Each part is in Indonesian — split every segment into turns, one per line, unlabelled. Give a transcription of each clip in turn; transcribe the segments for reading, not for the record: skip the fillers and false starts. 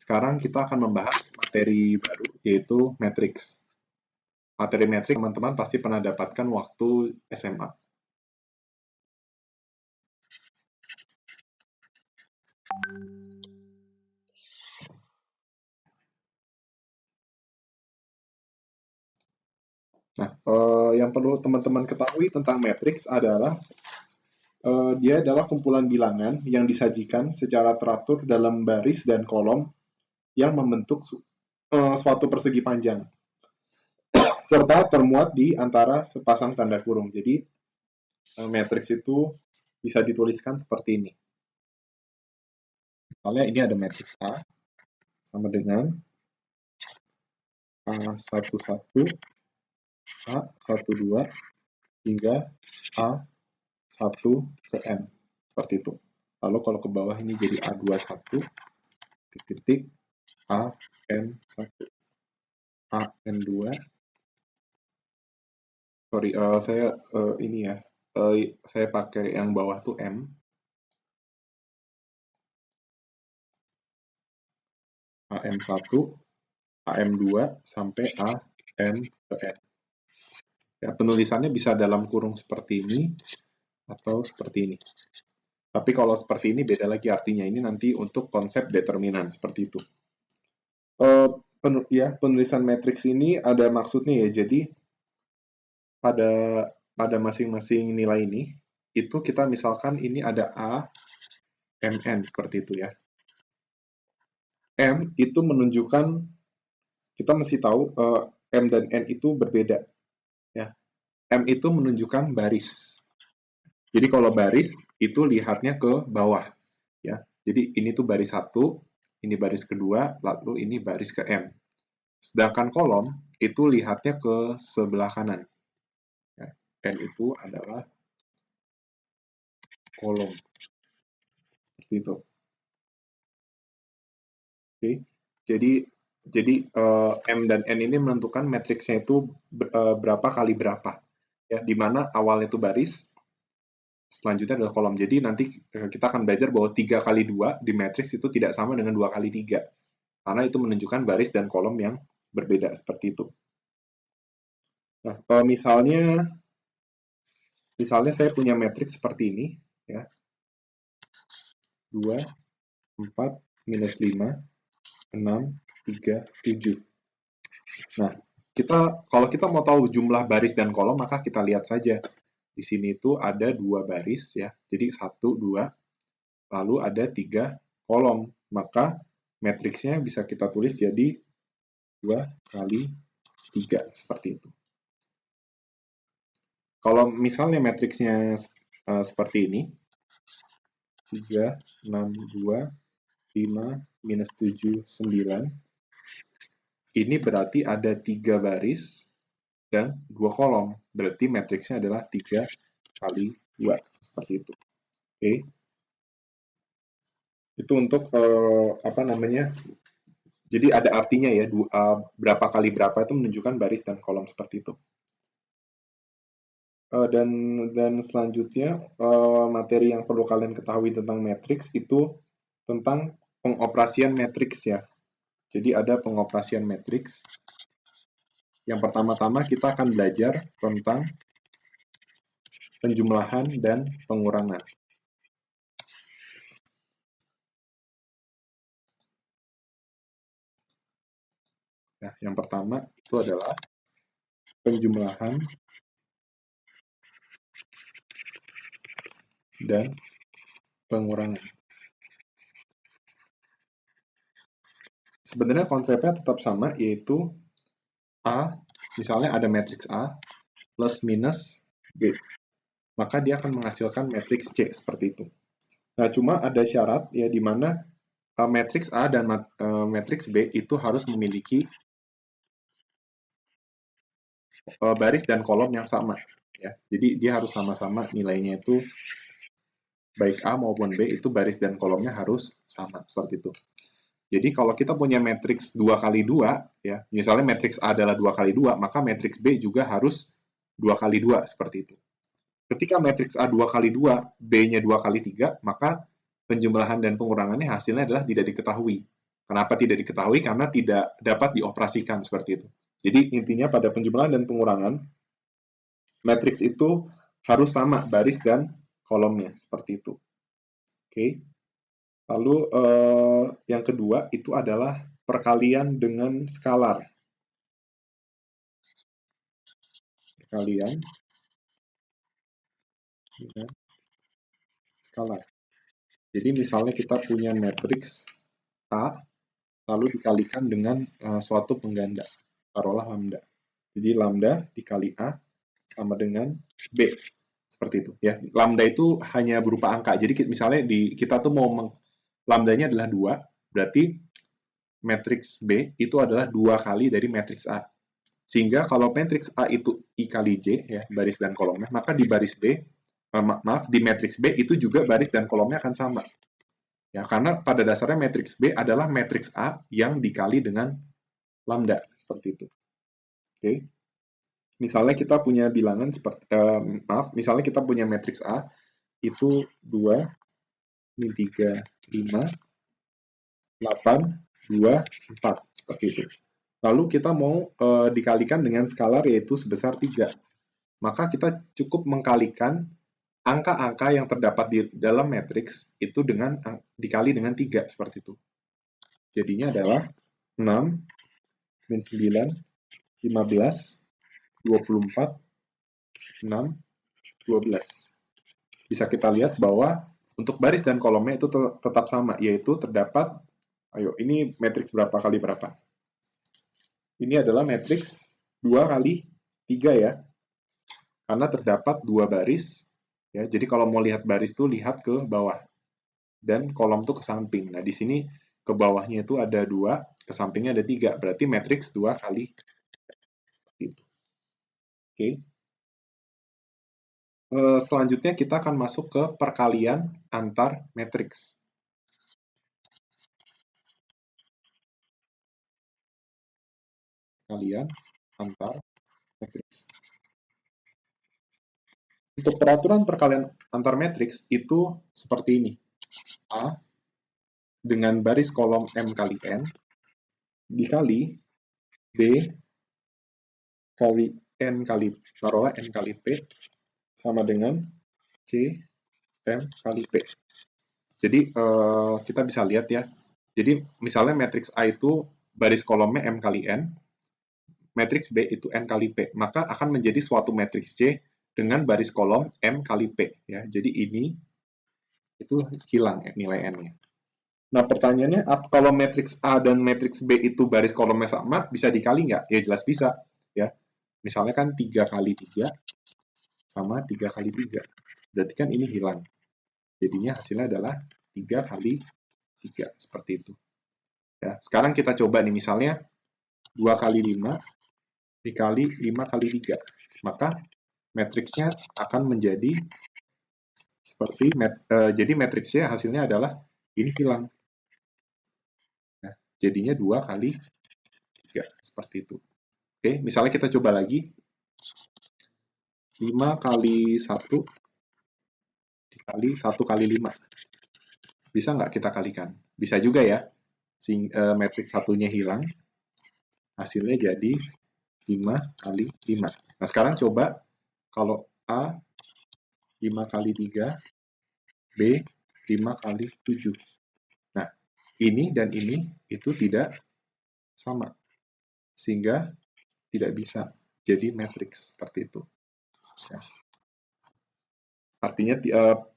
Sekarang kita akan membahas materi baru, yaitu matriks. Materi matriks teman-teman pasti pernah dapatkan waktu SMA. Nah, yang perlu teman-teman ketahui tentang matriks adalah dia adalah kumpulan bilangan yang disajikan secara teratur dalam baris dan kolom yang membentuk suatu persegi panjang, serta termuat di antara sepasang tanda kurung. Jadi, matriks itu bisa dituliskan seperti ini. Misalnya ini ada matriks A sama dengan A11, A12, hingga A1 ke N. Seperti itu. Lalu kalau ke bawah ini jadi A21, titik, AN1, AN2, sorry, ini ya, saya pakai yang bawah tuh M, AM1, AM2, sampai AM ke N. Ya, penulisannya bisa dalam kurung seperti ini, atau seperti ini. Tapi kalau seperti ini beda lagi artinya, ini nanti untuk konsep determinan, seperti itu. Penulisan matriks ini ada maksudnya ya, jadi pada masing-masing nilai ini, itu kita misalkan ini ada A, MN, seperti itu ya. M itu menunjukkan, kita mesti tahu M dan N itu berbeda. Ya. M itu menunjukkan baris. Jadi kalau baris, itu lihatnya ke bawah. Ya. Jadi ini tuh baris 1, ini baris kedua, lalu ini baris ke M. Sedangkan kolom, itu lihatnya ke sebelah kanan. Ya. N itu adalah kolom. Seperti itu. Oke. Jadi M dan N ini menentukan matriksnya itu berapa kali berapa. Ya, di mana awalnya itu baris, selanjutnya adalah kolom. Jadi nanti kita akan belajar bahwa 3 kali 2 di matriks itu tidak sama dengan 2 kali 3. Karena itu menunjukkan baris dan kolom yang berbeda, seperti itu. Nah, misalnya saya punya matriks seperti ini, ya. 2, 4, minus 5, 6, 3, 7. Nah, kalau kita mau tahu jumlah baris dan kolom, maka kita lihat saja. Di sini itu ada 2 baris, ya. Jadi 1, 2, lalu ada 3 kolom. Maka matriksnya bisa kita tulis jadi 2 kali 3, seperti itu. Kalau misalnya matriksnya seperti ini, 3, 6, 2, 5, minus 7, 9, ini berarti ada 3 baris dan 2 kolom. Berarti matriksnya adalah 3 kali 2, seperti itu. Oke. Itu untuk jadi ada artinya ya, berapa kali berapa itu menunjukkan baris dan kolom seperti itu. Dan selanjutnya materi yang perlu kalian ketahui tentang matriks itu tentang pengoperasian matriks ya. Jadi ada pengoperasian matriks. Yang pertama-tama kita akan belajar tentang penjumlahan dan pengurangan. Nah, yang pertama itu adalah penjumlahan dan pengurangan. Sebenarnya konsepnya tetap sama, yaitu A, misalnya ada matriks A, plus minus B. Maka dia akan menghasilkan matriks C, seperti itu. Nah, cuma ada syarat, ya, di mana matriks A dan matriks B itu harus memiliki baris dan kolom yang sama. Ya. Jadi dia harus sama-sama nilainya itu, baik A maupun B itu baris dan kolomnya harus sama, seperti itu. Jadi kalau kita punya matriks 2 kali 2, ya, misalnya matriks A adalah 2 kali 2, maka matriks B juga harus 2 kali 2, seperti itu. Ketika matriks A 2 kali 2, B-nya 2 kali 3, maka penjumlahan dan pengurangannya hasilnya adalah tidak diketahui. Kenapa tidak diketahui? Karena tidak dapat dioperasikan seperti itu. Jadi intinya pada penjumlahan dan pengurangan, matriks itu harus sama baris dan kolomnya, seperti itu. Oke. Lalu yang kedua itu adalah perkalian dengan skalar. Perkalian dengan skalar. Jadi misalnya kita punya matriks A, lalu dikalikan dengan suatu pengganda, taruhlah lambda. Jadi lambda dikali A sama dengan B, seperti itu. Ya, lambda itu hanya berupa angka. Jadi misalnya kita tuh mau lambdanya adalah 2, berarti matriks B itu adalah 2 kali dari matriks A. Sehingga kalau matriks A itu I kali J, ya, baris dan kolomnya, maka di baris B, di matriks B itu juga baris dan kolomnya akan sama. Ya, karena pada dasarnya matriks B adalah matriks A yang dikali dengan lambda, seperti itu. Oke. Misalnya kita punya bilangan seperti misalnya kita punya matriks A itu 2 min 3 5 8 2 4 seperti itu. Lalu kita mau dikalikan dengan skalar yaitu sebesar 3. Maka kita cukup mengkalikan angka-angka yang terdapat di dalam matriks itu dengan dikali dengan 3 seperti itu. Jadinya adalah 6 min 9 15 24 6 12. Bisa kita lihat bahwa untuk baris dan kolomnya itu tetap sama, yaitu terdapat, ayo ini matriks berapa kali berapa? Ini adalah matriks 2 kali 3 ya, karena terdapat 2 baris. Ya, jadi kalau mau lihat baris tuh lihat ke bawah, dan kolom tuh ke samping. Nah, di sini ke bawahnya itu ada 2, ke sampingnya ada 3, berarti matriks 2 kali itu. Oke. Selanjutnya kita akan masuk ke perkalian antar matriks. Perkalian antar matriks. Untuk peraturan perkalian antar matriks itu seperti ini. A dengan baris kolom M kali N dikali B kali N kali, taruhlah N kali P sama dengan C M kali P. Jadi kita bisa lihat ya. Jadi misalnya matriks A itu baris kolomnya M kali N, matriks B itu N kali P, maka akan menjadi suatu matriks C dengan baris kolom M kali P. Ya. Jadi ini itu hilang ya, nilai N-nya. Nah pertanyaannya, kalau matriks A dan matriks B itu baris kolomnya sama, bisa dikali nggak? Ya jelas bisa. Ya. Misalnya kan 3 kali 3 sama 3 kali 3. Berarti kan ini hilang. Jadinya hasilnya adalah 3 kali 3, seperti itu. Ya, sekarang kita coba nih, misalnya 2 kali 5 dikali 5 kali 3. Maka matriksnya akan menjadi seperti, jadi matriksnya hasilnya adalah ini hilang. Nah, jadinya 2 kali 3, seperti itu. Oke, misalnya kita coba lagi. 5 kali 1 dikali 1 kali 5. Bisa nggak kita kalikan? Bisa juga ya. Matriks satunya hilang, hasilnya jadi 5 kali 5. Nah, sekarang coba kalau A 5 kali 3, B 5 kali 7. Nah, ini dan ini itu tidak sama, sehingga tidak bisa jadi matriks seperti itu. Ya. Artinya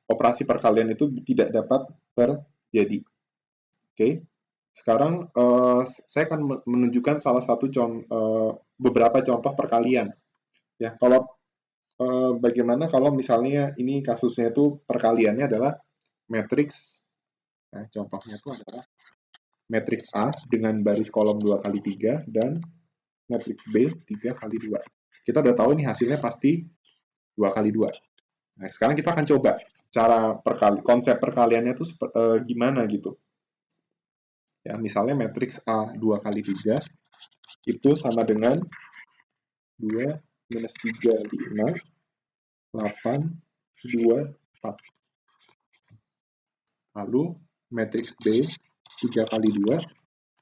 operasi perkalian itu tidak dapat terjadi. Oke. Sekarang saya akan menunjukkan salah satu beberapa contoh perkalian. Ya, kalau bagaimana kalau misalnya ini kasusnya itu perkaliannya adalah matriks. Nah, contohnya itu adalah matriks A dengan baris kolom 2 kali 3 dan matriks B 3 kali 2. Kita udah tahu nih hasilnya pasti 2 kali 2. Nah, sekarang kita akan coba cara konsep perkaliannya itu gimana gitu. Ya, misalnya matriks A 2 kali 3 itu sama dengan 2 minus 3 5 8 2 4. Lalu matriks B 3 kali 2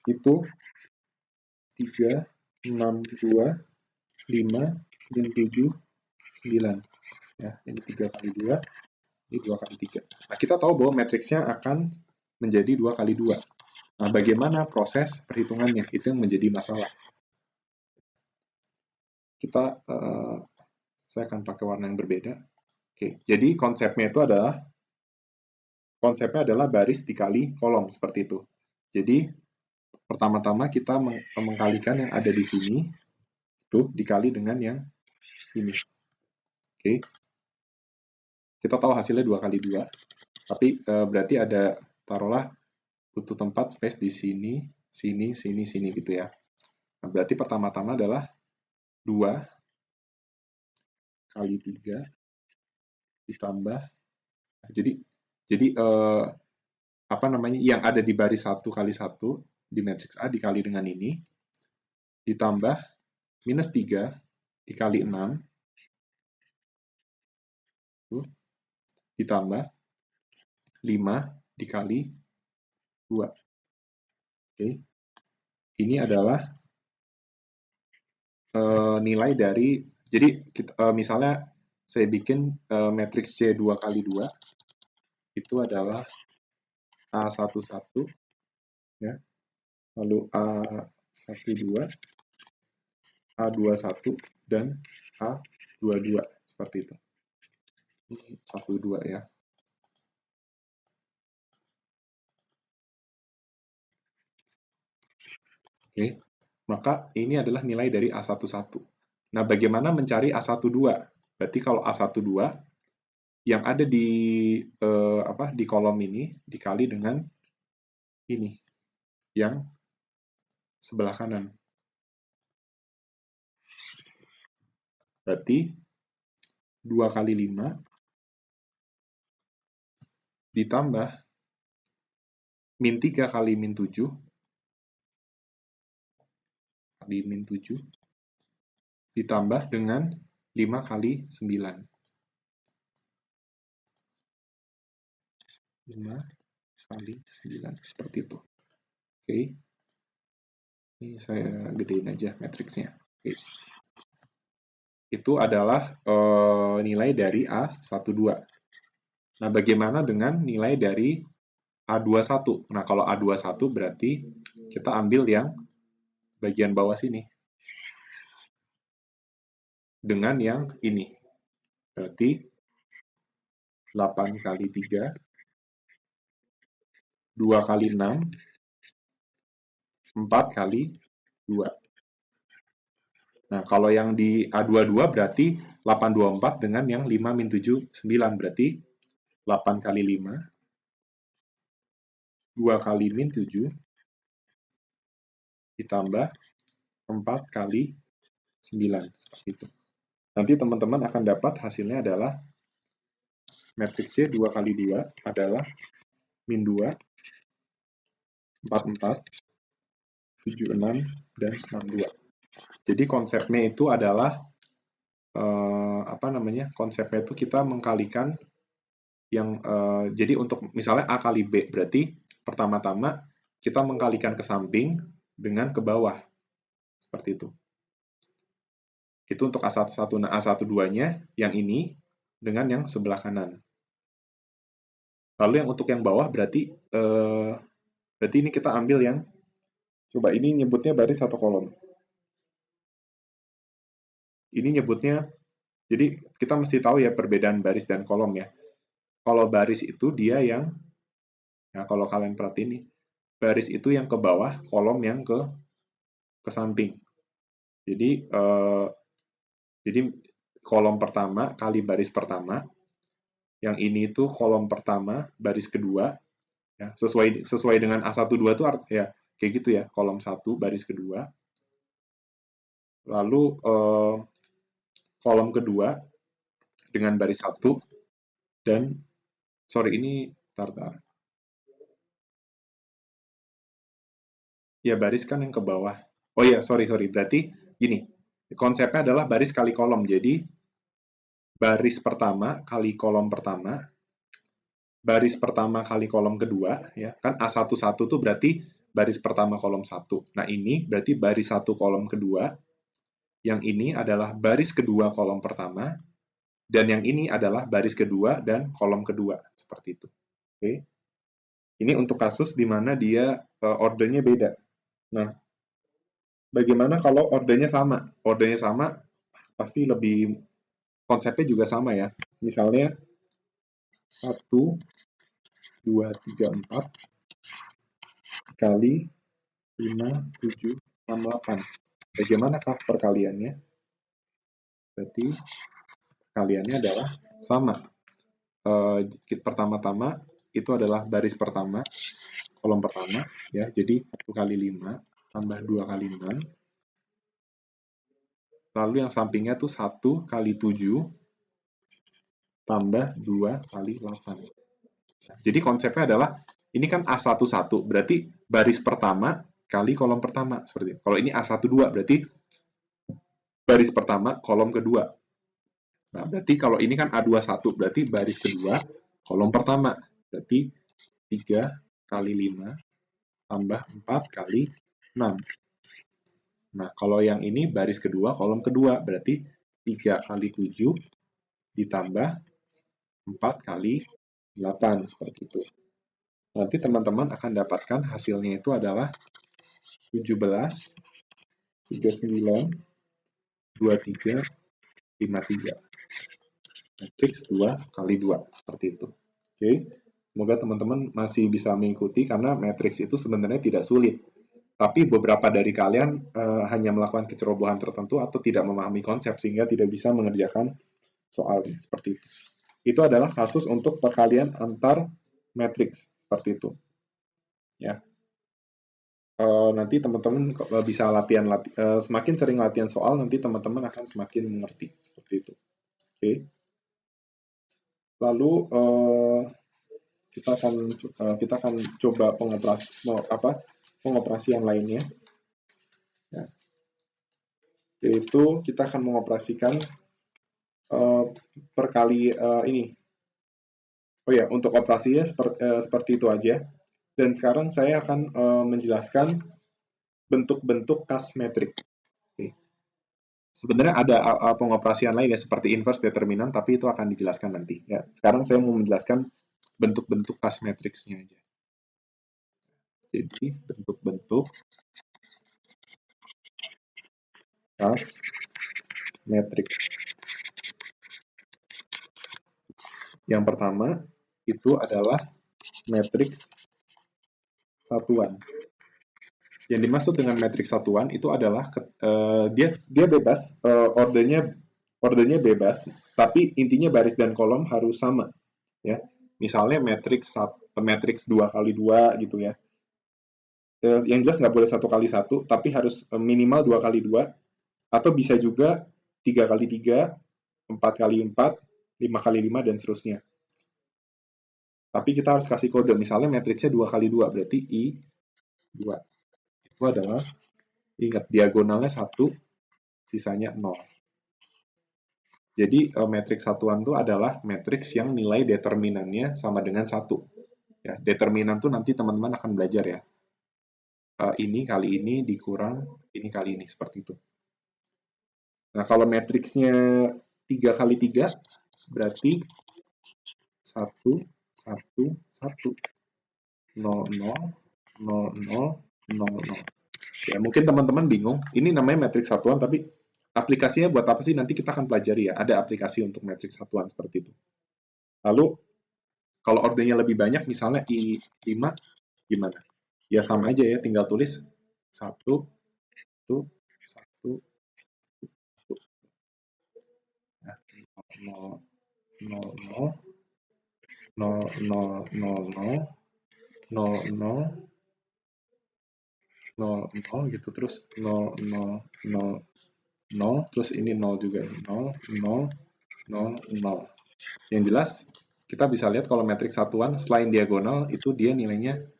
itu 3, 6, 2, 5, dan 7, 9. Ya, ini 3 kali 2, ini 2 kali 3. Nah, kita tahu bahwa matriksnya akan menjadi 2 kali 2. Nah, bagaimana proses perhitungannya? Itu yang menjadi masalah. Saya akan pakai warna yang berbeda. Oke, jadi konsepnya adalah baris dikali kolom, seperti itu. Jadi, pertama-tama kita mengkalikan yang ada di sini, itu dikali dengan yang ini. Oke. Kita tahu hasilnya 2 kali 2, tapi berarti ada, taruhlah, butuh tempat space di sini, sini, sini, sini, gitu ya. Nah, berarti pertama-tama adalah 2 kali 3 ditambah, jadi apa namanya, yang ada di baris 1 kali 1 di matriks A dikali dengan ini, ditambah minus 3 dikali 6, ditambah 5 dikali 2. Oke. Ini adalah nilai dari, jadi misalnya saya bikin matriks C 2 kali 2, itu adalah A11, ya, lalu A12, A21, dan A22, seperti itu. Ini 12 ya. Oke, maka ini adalah nilai dari A11. Nah, bagaimana mencari A12? Berarti kalau A12 yang ada di di kolom ini dikali dengan ini yang sebelah kanan. Berarti 2 kali 5 ditambah min 3 kali min 7 kali min 7 ditambah dengan 5 kali 9. 5 kali 9, seperti itu. Oke. Ini saya gedein aja matriksnya. Oke. Itu adalah nilai dari A12. Nah, bagaimana dengan nilai dari A21? Nah, kalau A21 berarti kita ambil yang bagian bawah sini. Dengan yang ini. Berarti 8 kali 3, 2 kali 6, 4 kali 2. Nah, kalau yang di A22 berarti 824 dengan yang 5 min 7, 9. Berarti 8 kali 5, 2 kali min 7, ditambah 4 kali 9. Seperti itu. Nanti teman-teman akan dapat hasilnya adalah matriks C 2 kali 2 adalah min 2, 44, 76, dan 62. Jadi konsepnya itu adalah konsepnya itu kita mengkalikan yang jadi untuk misalnya A kali B, berarti pertama-tama kita mengkalikan ke samping dengan ke bawah. Seperti itu. Itu untuk A11. Nah, A12-nya yang ini dengan yang sebelah kanan. Lalu yang untuk yang bawah berarti ini kita ambil yang, coba ini nyebutnya baris atau kolom. Ini nyebutnya, jadi kita mesti tahu ya perbedaan baris dan kolom ya. Kalau baris itu dia yang, nah kalau kalian perhatiin nih, baris itu yang ke bawah, kolom yang ke samping. Jadi kolom pertama kali baris pertama, yang ini itu kolom pertama, baris kedua, ya, sesuai dengan A12 itu ya kayak gitu ya, kolom 1, baris kedua. Lalu kolom kedua dengan baris 1, dan sorry ini tar. Ya, baris kan yang ke bawah. Oh ya, sorry. Berarti gini, konsepnya adalah baris kali kolom. Jadi, baris pertama kali kolom pertama, baris pertama kali kolom kedua, ya kan A11 tuh berarti baris pertama kolom 1. Nah, ini berarti baris 1 kolom kedua. Yang ini adalah baris kedua kolom pertama. Dan yang ini adalah baris kedua dan kolom kedua. Seperti itu. Oke. Ini untuk kasus di mana dia ordernya beda. Nah, bagaimana kalau ordernya sama? Ordernya sama, pasti lebih konsepnya juga sama ya. Misalnya 1, 2, 3, 4 kali 5, 7, 6, 8. Bagaimanakah perkaliannya? Berarti perkaliannya adalah sama. Pertama-tama itu adalah baris pertama, kolom pertama, ya. Jadi 1 kali 5 tambah 2 kali 6. Lalu yang sampingnya tuh 1 kali 7 tambah 2 kali 8. Jadi konsepnya adalah, ini kan A11, berarti baris pertama kali kolom pertama. Seperti itu. Kalau ini A12, berarti baris pertama, kolom kedua. Nah, berarti kalau ini kan A21, berarti baris kedua, kolom pertama. Berarti 3 kali 5 tambah 4 kali 6. Nah, kalau yang ini baris kedua, kolom kedua, berarti 3 kali 7 ditambah 4 kali 8, seperti itu. Nanti teman-teman akan dapatkan hasilnya itu adalah 17, 39, 23, 53. Matriks 2 kali 2, seperti itu. Oke, semoga teman-teman masih bisa mengikuti karena matriks itu sebenarnya tidak sulit. Tapi beberapa dari kalian hanya melakukan kecerobohan tertentu atau tidak memahami konsep sehingga tidak bisa mengerjakan soalnya seperti itu. Itu adalah kasus untuk perkalian antar matriks seperti itu. Ya. Nanti teman-teman bisa latihan, semakin sering latihan soal, nanti teman-teman akan semakin mengerti seperti itu. Oke. Lalu kita akan coba pengoperasian lainnya, ya. Yaitu kita akan mengoperasikan perkali ini. Oh ya, untuk operasinya seperti itu aja. Dan sekarang saya akan menjelaskan bentuk-bentuk kas metrik. Oke. Sebenarnya ada pengoperasian lain ya seperti inverse determinant, tapi itu akan dijelaskan nanti. Ya, sekarang saya mau menjelaskan bentuk-bentuk kas matriksnya aja. Jadi bentuk-bentuk kas matriks. Yang pertama itu adalah matriks satuan. Yang dimaksud dengan matriks satuan itu adalah dia bebas, ordernya bebas, tapi intinya baris dan kolom harus sama, ya. Misalnya matriks 2 kali 2 gitu ya. Yang jelas nggak boleh 1 kali 1, tapi harus minimal 2 kali 2, atau bisa juga 3 kali 3, 4 kali 4, 5 kali 5, dan seterusnya. Tapi kita harus kasih kode, misalnya matriksnya 2 kali 2, berarti I2. Itu adalah, ingat, diagonalnya 1, sisanya 0. Jadi matriks satuan itu adalah matriks yang nilai determinannya sama dengan 1. Ya, determinan itu nanti teman-teman akan belajar ya. Ini kali ini dikurang ini kali ini, seperti itu. Nah, kalau matriksnya 3 kali 3, berarti 1, 1, 1. 0, 0, 0, 0, 0, 0. Ya, mungkin teman-teman bingung, ini namanya matriks satuan, tapi aplikasinya buat apa sih? Nanti kita akan pelajari ya, ada aplikasi untuk matriks satuan seperti itu. Lalu, kalau ordernya lebih banyak, misalnya I5, gimana? Ya sama aja ya, tinggal tulis 1, 1, 1, 1. Nah, 0, 0, 0, 0, 0, 0, 0, 0, 0, 0, 0 gitu, terus 0, 0, 0, 0, terus ini 0 juga, 0, 0, 0, 0. Yang jelas, kita bisa lihat kalau matriks satuan selain diagonal, itu dia nilainya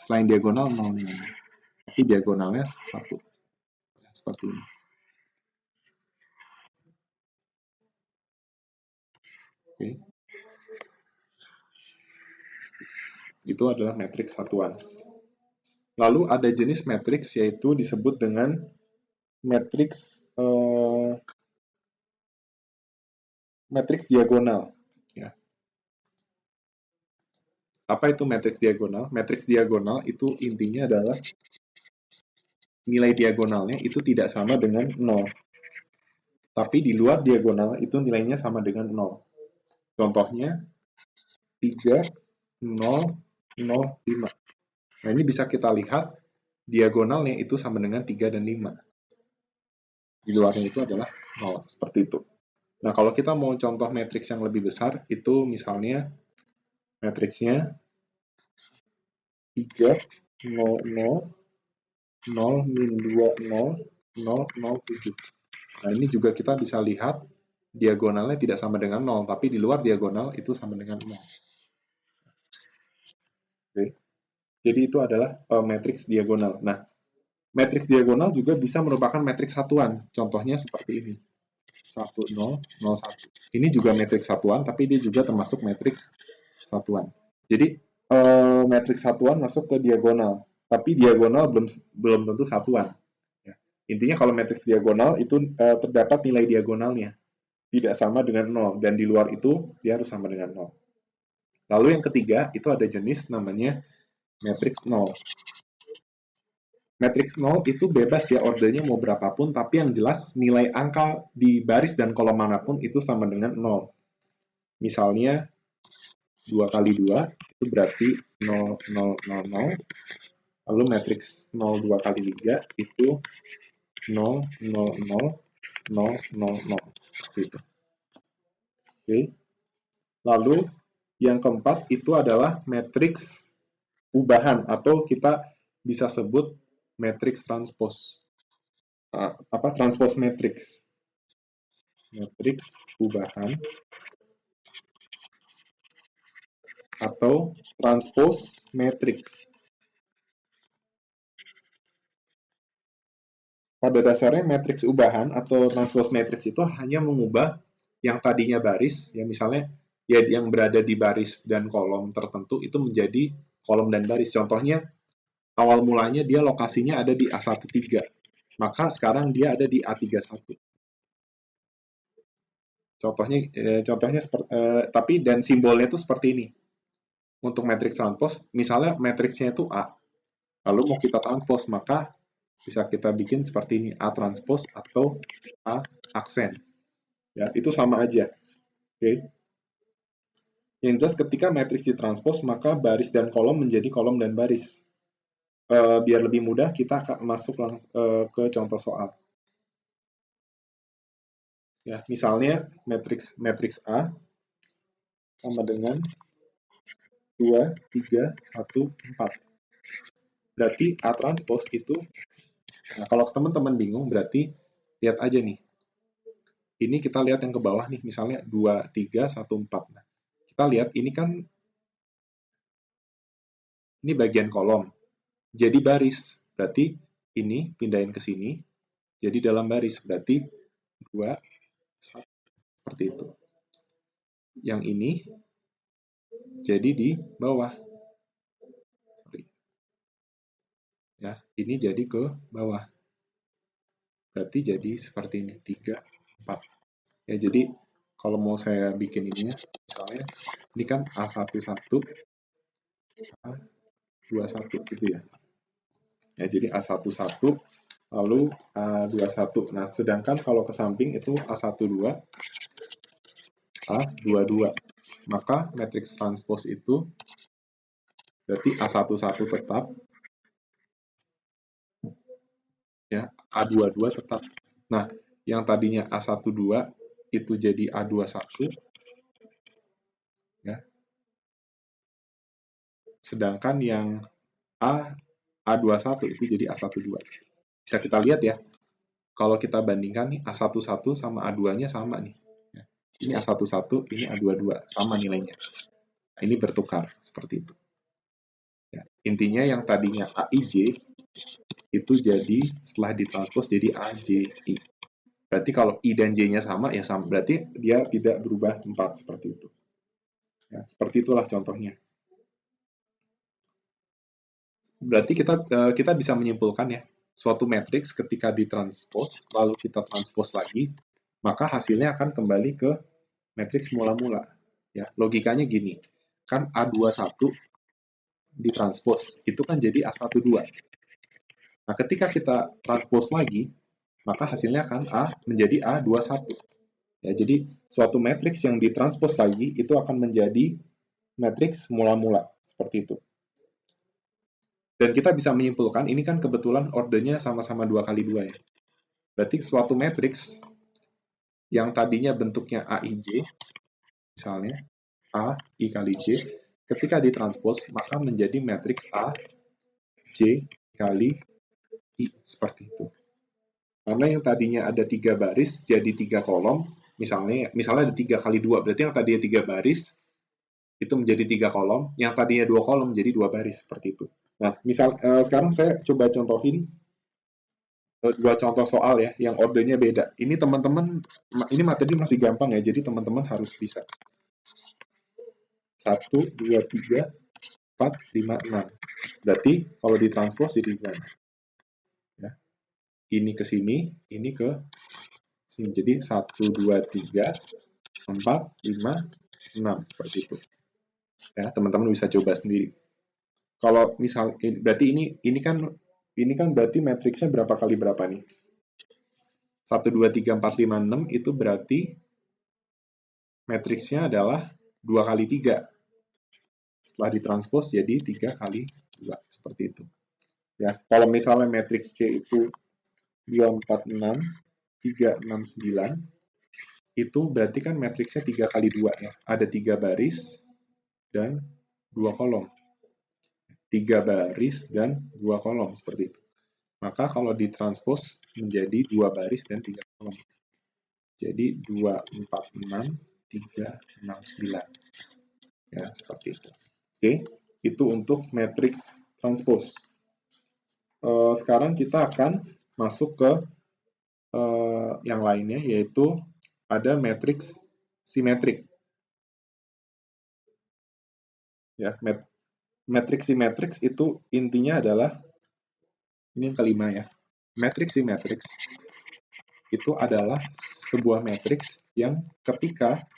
selain diagonal 0, tapi diagonalnya 1. Seperti ini. Oke. Itu adalah matriks satuan. Lalu ada jenis matriks yaitu disebut dengan matriks matriks diagonal. Ya. Apa itu matriks diagonal? Matriks diagonal itu intinya adalah nilai diagonalnya itu tidak sama dengan 0. Tapi di luar diagonal itu nilainya sama dengan 0. Contohnya 3, 0, 0, 5. Nah, ini bisa kita lihat diagonalnya itu sama dengan 3 dan 5. Di luarnya itu adalah 0, seperti itu. Nah, kalau kita mau contoh matriks yang lebih besar, itu misalnya matriksnya 3, 0, 0, 0, min 2, 0, 0, 0, 7. Nah, ini juga kita bisa lihat diagonalnya tidak sama dengan 0, tapi di luar diagonal itu sama dengan 0. Oke. Jadi itu adalah matriks diagonal. Nah, matriks diagonal juga bisa merupakan matriks satuan. Contohnya seperti ini. 1, 0, 0, 1. Ini juga matriks satuan, tapi dia juga termasuk matriks satuan. Jadi, matriks satuan masuk ke diagonal. Tapi diagonal belum tentu satuan. Ya. Intinya kalau matriks diagonal itu terdapat nilai diagonalnya. Tidak sama dengan 0. Dan di luar itu, dia harus sama dengan 0. Lalu yang ketiga, itu ada jenis namanya matriks 0. Matriks 0 itu bebas ya ordernya mau berapapun, tapi yang jelas nilai angka di baris dan kolom manapun itu sama dengan 0. Misalnya 2 kali 2 itu berarti 0, 0, 0, 0. Lalu matriks 0, 2 kali 3 itu 0, 0, 0, 0, 0, 0. Gitu. Oke. Lalu yang keempat itu adalah matriks ubahan atau kita bisa sebut matriks transpose. Transpose matriks. Matriks ubahan atau transpose matriks. Pada dasarnya matriks ubahan atau transpose matriks itu hanya mengubah yang tadinya baris, ya misalnya ya yang berada di baris dan kolom tertentu itu menjadi kolom dan baris. Contohnya awal mulanya dia lokasinya ada di A13, maka sekarang dia ada di A31. Contohnya tapi dan simbolnya itu seperti ini. Untuk matriks transpose, misalnya matriksnya itu A, lalu mau kita transpose, maka bisa kita bikin seperti ini, A transpose atau A aksen. Ya, itu sama aja. Oke. Yang jelas ketika matriks ditranspose, maka baris dan kolom menjadi kolom dan baris. Biar lebih mudah, kita akan masuk ke contoh soal. Ya, misalnya matriks A sama dengan 2, 3, 1, 4. Berarti A transpose itu, nah kalau teman-teman bingung, berarti lihat aja nih. Ini kita lihat yang ke bawah nih, misalnya 2, 3, 1, 4. Nah, kita lihat ini kan, ini bagian kolom. Jadi baris, berarti ini pindahin ke sini, jadi dalam baris, berarti 2, 1, seperti itu. Yang ini jadi di bawah. Sorry. Ya, ini jadi ke bawah. Berarti jadi seperti ini, 3, 4. Ya, jadi kalau mau saya bikin ininya, misalnya ini kan A11, A21 gitu ya. Ya, jadi A11, lalu A21. Nah, sedangkan kalau ke samping itu A12, A22. Maka matriks transpose itu berarti A11 tetap, ya, A22 tetap. Nah, yang tadinya A12 itu jadi A21, ya. Sedangkan yang A21 itu jadi A12. Bisa kita lihat ya, kalau kita bandingkan nih A11 sama A2-nya sama nih. Ini A11, ini A22, sama nilainya. Nah, ini bertukar, seperti itu. Ya, intinya yang tadinya AIJ itu jadi setelah ditranspose jadi AJI. Berarti kalau I dan J-nya sama, ya sama. Berarti dia tidak berubah tempat, seperti itu. Ya, seperti itulah contohnya. Berarti kita bisa menyimpulkan ya, suatu matriks ketika ditranspos, lalu kita transpos lagi, maka hasilnya akan kembali ke matriks mula-mula. Ya, logikanya gini, kan A21 ditranspos, itu kan jadi A12. Nah, ketika kita transpos lagi, maka hasilnya akan menjadi A21. Ya, jadi suatu matriks yang ditranspos lagi itu akan menjadi matriks mula-mula, seperti itu. Dan kita bisa menyimpulkan, ini kan kebetulan ordernya sama-sama 2 kali 2 ya. Berarti suatu matriks yang tadinya bentuknya AIJ, misalnya A, I kali J, ketika ditranspos, maka menjadi matriks A, J kali I, seperti itu. Karena yang tadinya ada 3 baris, jadi 3 kolom, misalnya ada 3 kali 2, berarti yang tadinya 3 baris, itu menjadi 3 kolom, yang tadinya 2 kolom menjadi 2 baris, seperti itu. Nah, sekarang saya coba contohin 2 contoh soal ya, yang ordernya beda. Ini teman-teman, ini materi masih gampang ya, jadi teman-teman harus bisa. 1, 2, 3, 4, 5, 6. Berarti kalau ditranspos jadi gimana? Ya. Ini ke sini, ini ke sini. Jadi 1, 2, 3, 4, 5, 6. Seperti itu. Ya, teman-teman bisa coba sendiri. Kalau misal, berarti ini kan berarti matriksnya berapa kali berapa nih? 1, 2, 3, 4, 5, 6 itu berarti matriksnya adalah 2 kali 3. Setelah ditranspos jadi 3 kali 2. Seperti itu. Ya, kalau misalnya matriks C itu 2, 4, 6, 3, 6, 9, itu berarti kan matriksnya 3 kali 2 ya. Ada 3 baris dan 2 kolom. 3 baris dan 2 kolom, seperti itu. Maka kalau ditranspos menjadi 2 baris dan 3 kolom. Jadi 2, 4, 6, 3, 6, 9. Ya, seperti itu. Oke, itu untuk matriks transpos. Sekarang kita akan masuk ke yang lainnya, yaitu ada matriks simetrik. Ya, matriks simetrik itu intinya adalah, ini yang kelima ya, matriks simetrik itu adalah sebuah matriks yang ketika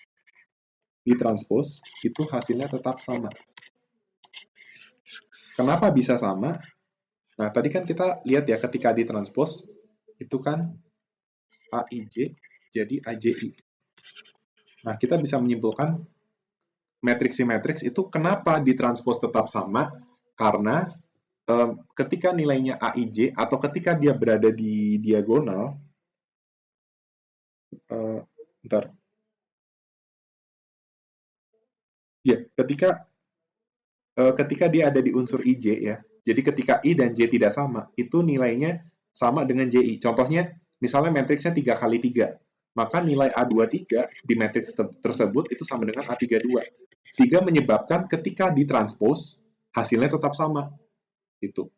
ditranspos itu hasilnya tetap sama. Kenapa bisa sama? Nah, tadi kan kita lihat ya, ketika ditranspos itu kan AIJ jadi AJI. Nah, kita bisa menyimpulkan matriks simetrik itu kenapa ditranspos tetap sama? Karena ketika nilainya AIJ atau ketika dia berada di diagonal, bentar. Ya, ketika dia ada di unsur IJ ya. Jadi ketika I dan J tidak sama, itu nilainya sama dengan JI. Contohnya, misalnya matriksnya 3 kali 3. Maka nilai A23 di matriks tersebut itu sama dengan A32. Sehingga menyebabkan ketika ditranspos, hasilnya tetap sama. Itu.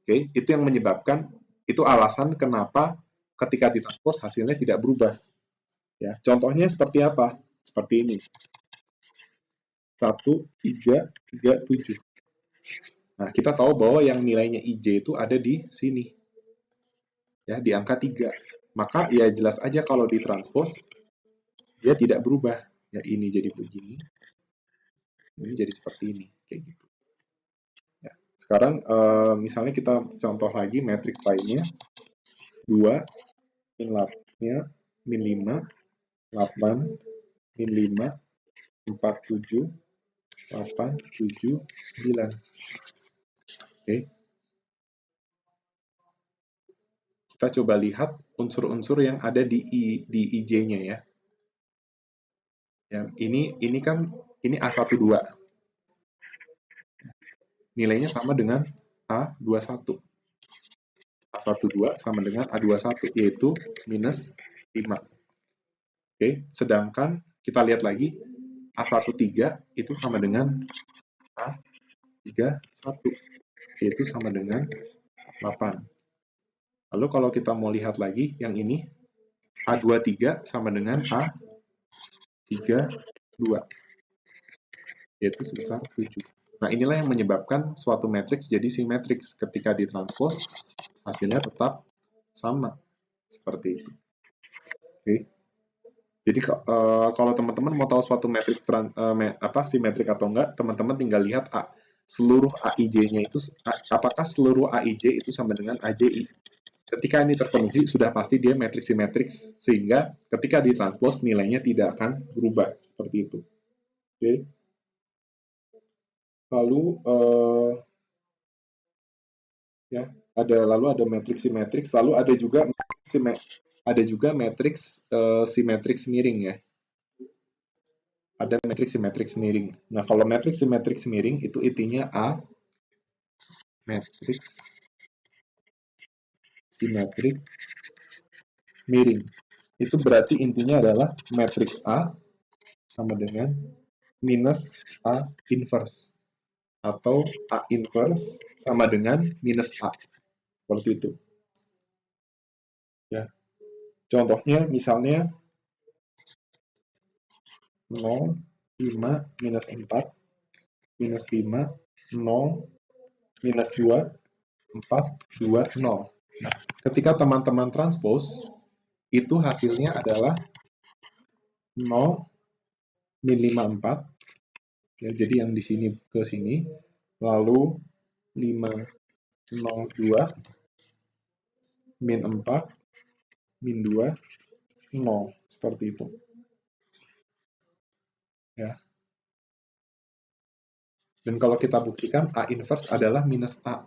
Oke, itu yang menyebabkan, itu alasan kenapa ketika ditranspos hasilnya tidak berubah. Ya, contohnya seperti apa? Seperti ini. 1, 3, 3, 7. Nah, kita tahu bahwa yang nilainya IJ itu ada di sini. Ya, di angka 3. Maka ya jelas aja kalau ditranspos, dia tidak berubah. Ya, ini jadi begini. Ini jadi seperti ini. Kayak gitu. Ya. Sekarang, misalnya kita contoh lagi matriks lainnya. 2, min 8, min 5, 8, min 5, 4, 7, 8, 7, 9. Oke. Kita coba lihat unsur-unsur yang ada di IJ-nya ya. Yang ini kan ini A12. Nilainya sama dengan A21. A12 sama dengan A21 yaitu minus 5. Oke, sedangkan kita lihat lagi A13 itu sama dengan A31 yaitu sama dengan 8. Lalu kalau kita mau lihat lagi yang ini A23 sama dengan A32 yaitu sebesar 7. Nah, inilah yang menyebabkan suatu matriks jadi simetriks. Ketika ditranspos, hasilnya tetap sama. Seperti itu. Oke. Jadi kalau teman-teman mau tahu suatu matriks simetrik atau enggak, teman-teman tinggal lihat seluruh AIJ-nya itu, apakah seluruh AIJ itu sama dengan AJI. Ketika ini terpenuhi, sudah pasti dia matriks simetriks, sehingga ketika ditranspos nilainya tidak akan berubah. Seperti itu. Oke. Lalu lalu ada matriks simetriks, lalu ada juga matriks simetriks miring ya. Ada matriks simetriks miring. Nah, kalau matriks simetriks miring itu intinya matriks simetrik miring. Itu berarti intinya adalah matriks A sama dengan minus A inverse. Atau A inverse sama dengan minus A. Seperti itu. Ya. Contohnya misalnya 0, 5, minus 4, minus 5, 0, minus 2, 4, 2, 0. Nah, ketika teman-teman transpose, itu hasilnya adalah 0, min 5, 4. Ya, jadi yang di sini ke sini. Lalu 5, 0, 2, min 4, min 2, 0. Seperti itu. Ya. Dan kalau kita buktikan, A inverse adalah minus A.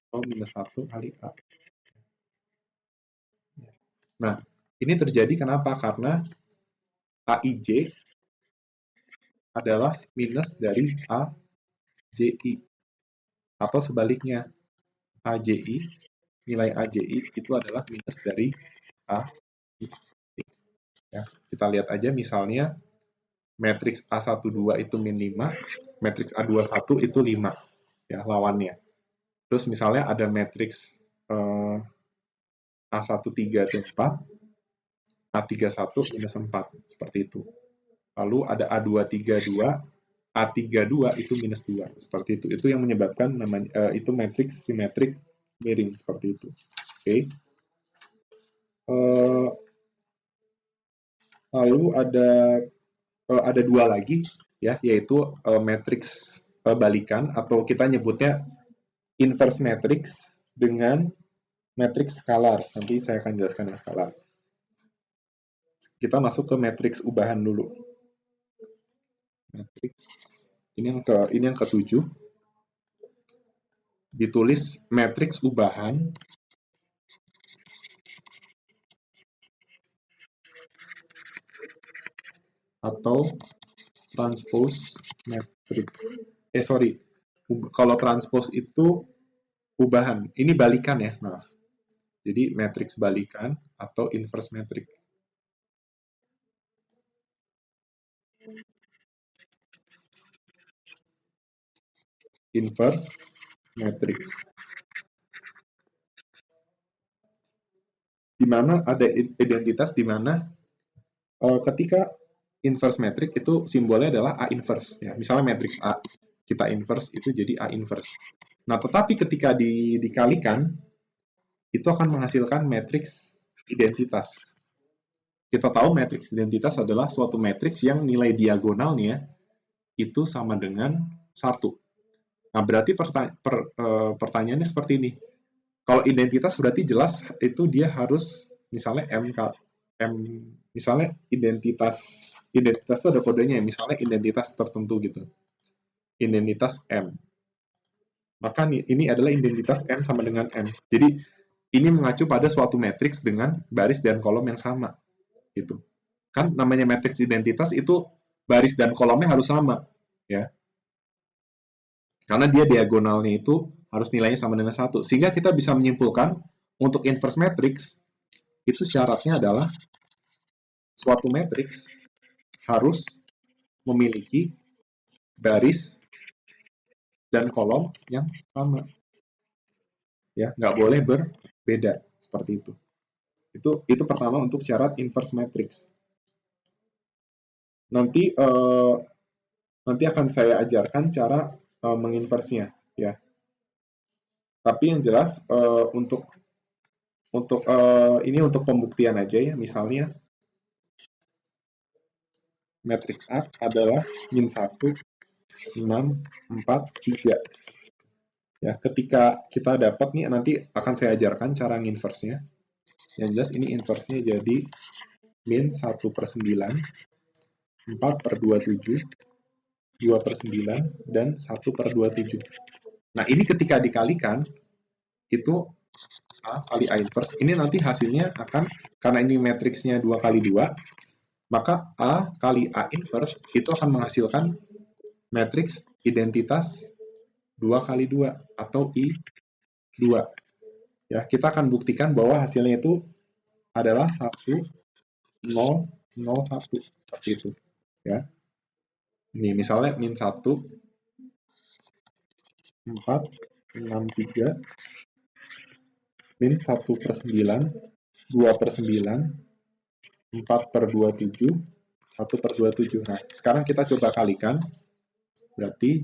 Atau minus 1 kali A. Nah, ini terjadi kenapa? Karena AIJ adalah minus dari AJI. Atau sebaliknya, AJI, nilai AJI itu adalah minus dari AIJ. Ya, kita lihat aja misalnya, matriks A12 itu min 5, matriks A21 itu 5, ya, lawannya. Terus misalnya ada matriks A13 itu 4, A31 minus 4, seperti itu. Lalu ada A232, A32 itu minus 2, seperti itu. Itu yang menyebabkan namanya itu matriks simetrik miring, seperti itu. Oke. Lalu ada dua lagi, ya, yaitu matriks balikan, atau kita nyebutnya inverse matrix dengan matriks skalar. Nanti saya akan jelaskan yang skalar. Kita masuk ke matriks ubahan dulu. Matriks ini yang ke-7. Ditulis matriks ubahan atau transpose matrix. Kalau transpose itu ubahan. Ini balikan ya, maaf. Jadi matriks balikan atau inverse matrix. Inverse matrix. Di mana ada identitas di mana ketika inverse matrix itu simbolnya adalah A inverse. Ya. Misalnya matrix A, kita inverse itu jadi A inverse. Nah, tetapi ketika dikalikan, itu akan menghasilkan matriks identitas. Kita tahu matriks identitas adalah suatu matriks yang nilai diagonalnya itu sama dengan 1. Nah, berarti pertanyaannya seperti ini. Kalau identitas berarti jelas itu dia harus misalnya misalnya identitas itu ada kodenya, misalnya identitas tertentu gitu. Identitas M. Maka ini adalah identitas M sama dengan M. Jadi ini mengacu pada suatu matriks dengan baris dan kolom yang sama. Gitu. Kan namanya matriks identitas itu baris dan kolomnya harus sama, ya. Karena dia diagonalnya itu harus nilainya sama dengan 1. Sehingga kita bisa menyimpulkan untuk inverse matrix itu syaratnya adalah suatu matriks harus memiliki baris dan kolom yang sama. Ya, nggak boleh berbeda seperti itu. Itu pertama untuk syarat inverse matrix. Nanti nanti akan saya ajarkan cara menginversinya ya. Tapi yang jelas untuk ini untuk pembuktian aja ya, misalnya matriks A adalah min 1, 6, 4, 3. Ya, ketika kita dapat nih, nanti akan saya ajarkan cara nginverse-nya. Yang jelas ini inverse-nya jadi min 1 per 9, 4 per 27, 2 per 9, dan 1 per 27. Nah, ini ketika dikalikan, itu A kali A inverse. Ini nanti hasilnya akan, karena ini matriksnya 2 kali 2, maka A kali A inverse itu akan menghasilkan matriks identitas 2 kali 2 atau I2. Ya, kita akan buktikan bahwa hasilnya itu adalah 1, 0, 0, 1. Seperti itu. Ya. Ini misalnya min 1, 4, 6, 3, min 1 per 9, 2 per 9, 4 per 27, 1 per 27. Nah, sekarang kita coba kalikan. Berarti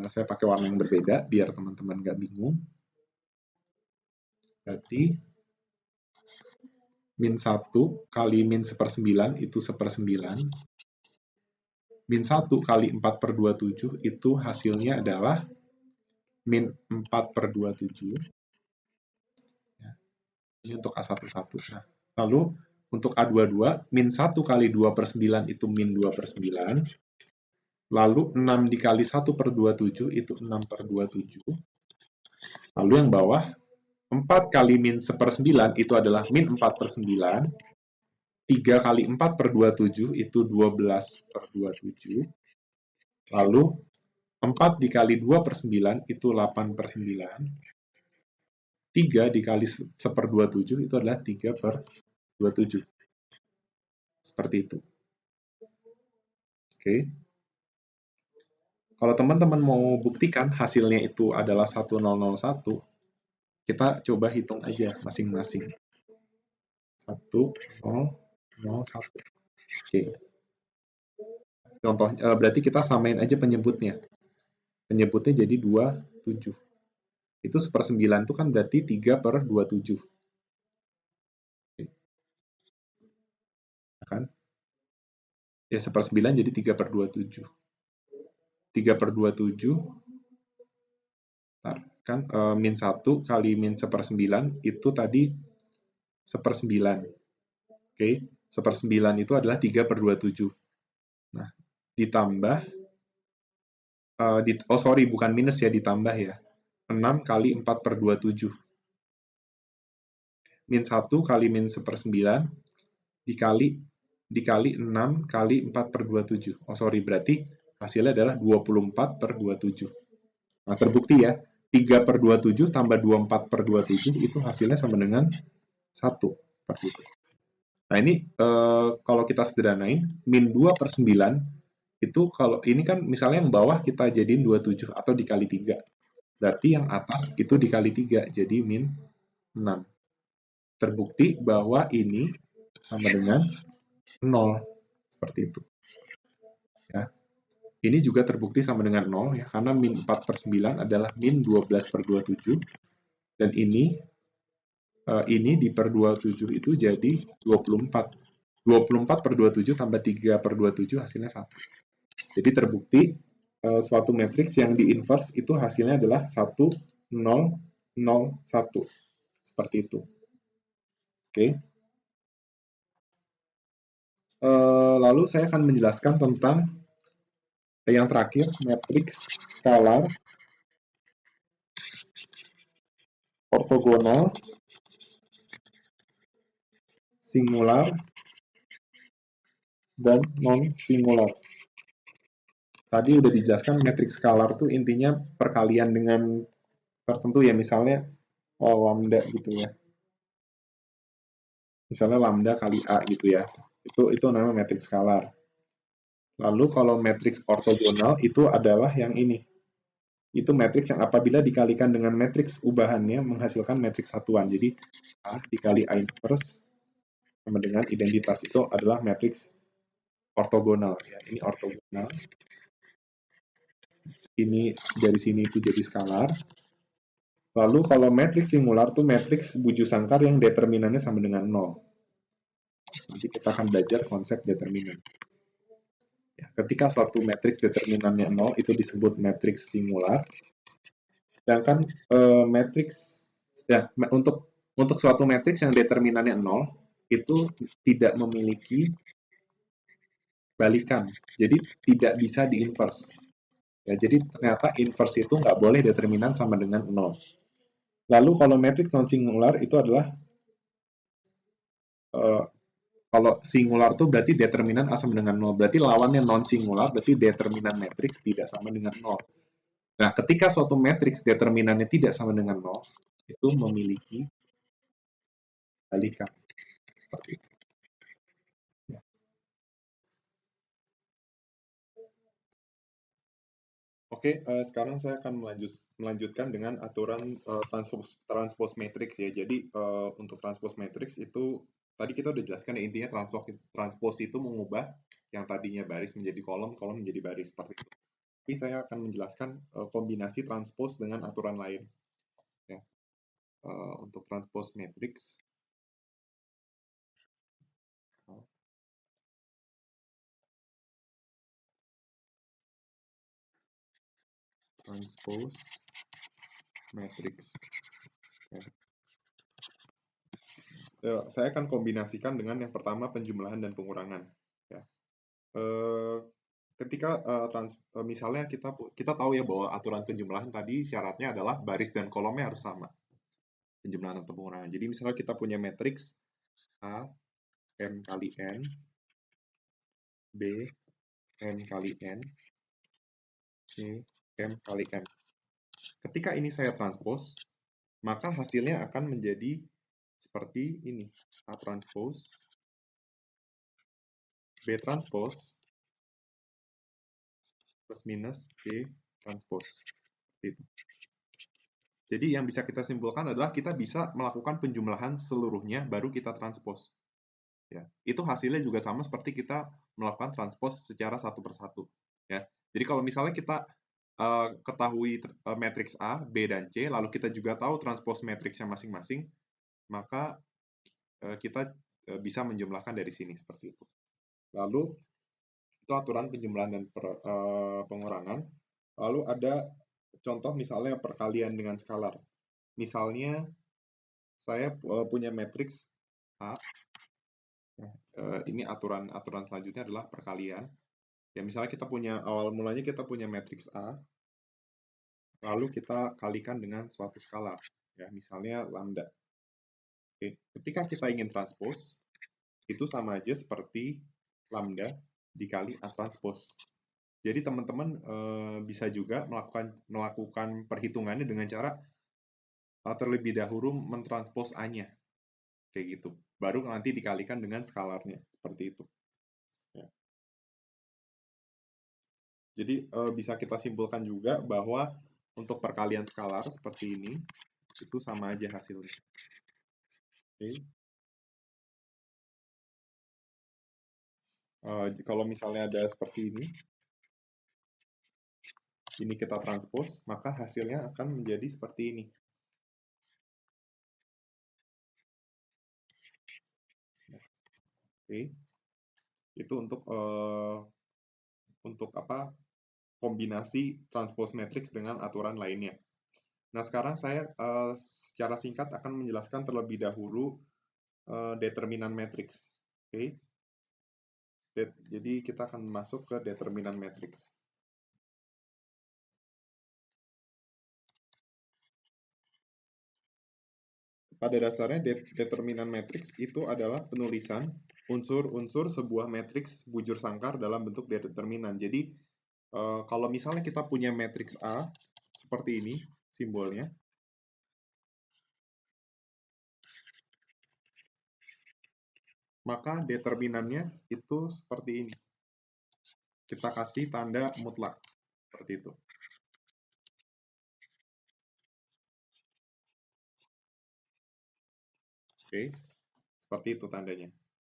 saya pakai warna yang berbeda biar teman-teman nggak bingung. Berarti min 1 kali min 1/9 itu 1/9. Min 1 kali 4 per 27 itu hasilnya adalah min 4 per 27. Ya. Ini untuk A11. Nah, lalu untuk A22, min 1 kali 2 per 9 itu min 2 per 9. Lalu 6 dikali 1 per 27 itu 6 per 27. Lalu yang bawah, 4 kali min 1/9 itu adalah min 4 per 9. 3 kali 4 per 27 itu 12 per 27. Lalu 4 dikali 2 per 9 itu 8 per 9. 3 dikali 1/27 itu adalah 3 per 27. Seperti itu. Oke. Kalau teman-teman mau buktikan hasilnya itu adalah 1001, kita coba hitung aja masing-masing. 1001. Oke. Contoh, berarti kita samain aja penyebutnya. Penyebutnya jadi 27. Itu 1/9 itu kan berarti 3 per 27. Kan? Ya 1/9 jadi 3 per 27. 3 per 27, kan min 1 kali min 1/9 itu tadi 1/9. Oke, 1/9 itu adalah 3 per 27. Nah, ditambah, sorry, bukan minus ya, ditambah ya. 6 kali 4 per 27. Min 1 kali min 1/9 dikali 6 kali 4 per 27. Oh, sorry, berarti hasilnya adalah 24 per 27. Nah, terbukti ya, 3 per 27 tambah 24 per 27 itu hasilnya sama dengan 1. Seperti itu. Nah, ini kalau kita sederhanain, min 2 per 9, itu kalau ini kan misalnya yang bawah kita jadiin 27 atau dikali 3. Berarti yang atas itu dikali 3, jadi min 6. Terbukti bahwa ini sama dengan 0. Seperti itu. Ya. Ini juga terbukti sama dengan 0, ya, karena min 4 per 9 adalah min 12 per 27. Dan ini di per 27 itu jadi 24. 24 per 27 tambah 3 per 27 hasilnya 1. Jadi terbukti suatu matriks yang di-inverse itu hasilnya adalah 1, 0, 0, 1. Seperti itu. Oke. Lalu saya akan menjelaskan tentang yang terakhir, matriks skalar ortogonal, singular, dan non-singular. Tadi udah dijelaskan matriks skalar itu intinya perkalian dengan tertentu ya, misalnya lambda gitu ya. Misalnya lambda kali A gitu ya. Itu namanya matriks skalar. Lalu kalau matriks ortogonal itu adalah yang ini. Itu matriks yang apabila dikalikan dengan matriks ubahannya menghasilkan matriks satuan. Jadi A dikali A inverse sama dengan identitas itu adalah matriks ortogonal ya. Ini ortogonal. ini dari sini itu jadi skalar. Lalu kalau matriks singular tuh matriks buju sangkar yang determinannya sama dengan 0. Nanti kita akan belajar konsep determinan. Ya, ketika suatu matriks determinannya 0 itu disebut matriks singular. Sedangkan matriks ya untuk suatu matriks yang determinannya 0 itu tidak memiliki balikan. Jadi tidak bisa diinverse. Ya, jadi ternyata inverse itu nggak boleh determinan sama dengan 0. Lalu kalau matriks non singular itu adalah kalau singular tuh berarti determinan A sama dengan 0. Berarti lawannya non singular berarti determinan matriks tidak sama dengan 0. Nah, ketika suatu matriks determinannya tidak sama dengan 0, itu memiliki balikan. Seperti itu. Oke, sekarang saya akan melanjutkan dengan aturan transpose matrix ya. Jadi untuk transpose matrix itu tadi kita udah jelaskan ya, intinya transpose itu mengubah yang tadinya baris menjadi kolom, kolom menjadi baris seperti itu. Tapi saya akan menjelaskan kombinasi transpose dengan aturan lain. Ya. Untuk transpose matrix, transpose matrix. Saya akan kombinasikan dengan yang pertama penjumlahan dan pengurangan. Ya. Ketika misalnya kita tahu ya bahwa aturan penjumlahan tadi syaratnya adalah baris dan kolomnya harus sama, penjumlahan atau pengurangan. Jadi misalnya kita punya matriks A m kali n, B n kali n, C m kali n. Ketika ini saya transpose, maka hasilnya akan menjadi seperti ini. A transpose, B transpose, plus minus C transpose. Itu. Jadi yang bisa kita simpulkan adalah kita bisa melakukan penjumlahan seluruhnya baru kita transpose. Ya, itu hasilnya juga sama seperti kita melakukan transpose secara satu persatu. Ya, jadi kalau misalnya kita ketahui matriks A, B, dan C, lalu kita juga tahu transpose matriksnya masing-masing, maka kita bisa menjumlahkan dari sini seperti itu. Lalu itu aturan penjumlahan dan pengurangan. Lalu ada contoh misalnya perkalian dengan skalar. Misalnya saya punya matriks A. Ini aturan selanjutnya adalah perkalian. Ya misalnya kita punya awal mulanya kita punya matriks A, lalu kita kalikan dengan suatu skalar. Ya misalnya lambda. Oke. Ketika kita ingin transpose, itu sama aja seperti lambda dikali A transpose. Jadi teman-teman bisa juga melakukan perhitungannya dengan cara terlebih dahulu mentranspose A-nya. Kayak gitu. Baru nanti dikalikan dengan skalarnya. Seperti itu. Ya. Jadi bisa kita simpulkan juga bahwa untuk perkalian skalar seperti ini, itu sama aja hasilnya. Oke. Kalau misalnya ada seperti ini kita transpose, maka hasilnya akan menjadi seperti ini. Oke. Itu untuk apa? Kombinasi transpose matrix dengan aturan lainnya. Nah, sekarang saya secara singkat akan menjelaskan terlebih dahulu determinan matrix. Oke. Jadi kita akan masuk ke determinan matrix. Pada dasarnya determinan matrix itu adalah penulisan unsur-unsur sebuah matriks bujur sangkar dalam bentuk determinan. Jadi kalau misalnya kita punya matriks A seperti ini simbolnya, maka determinannya itu seperti ini. Kita kasih tanda mutlak seperti itu. Oke, seperti itu tandanya.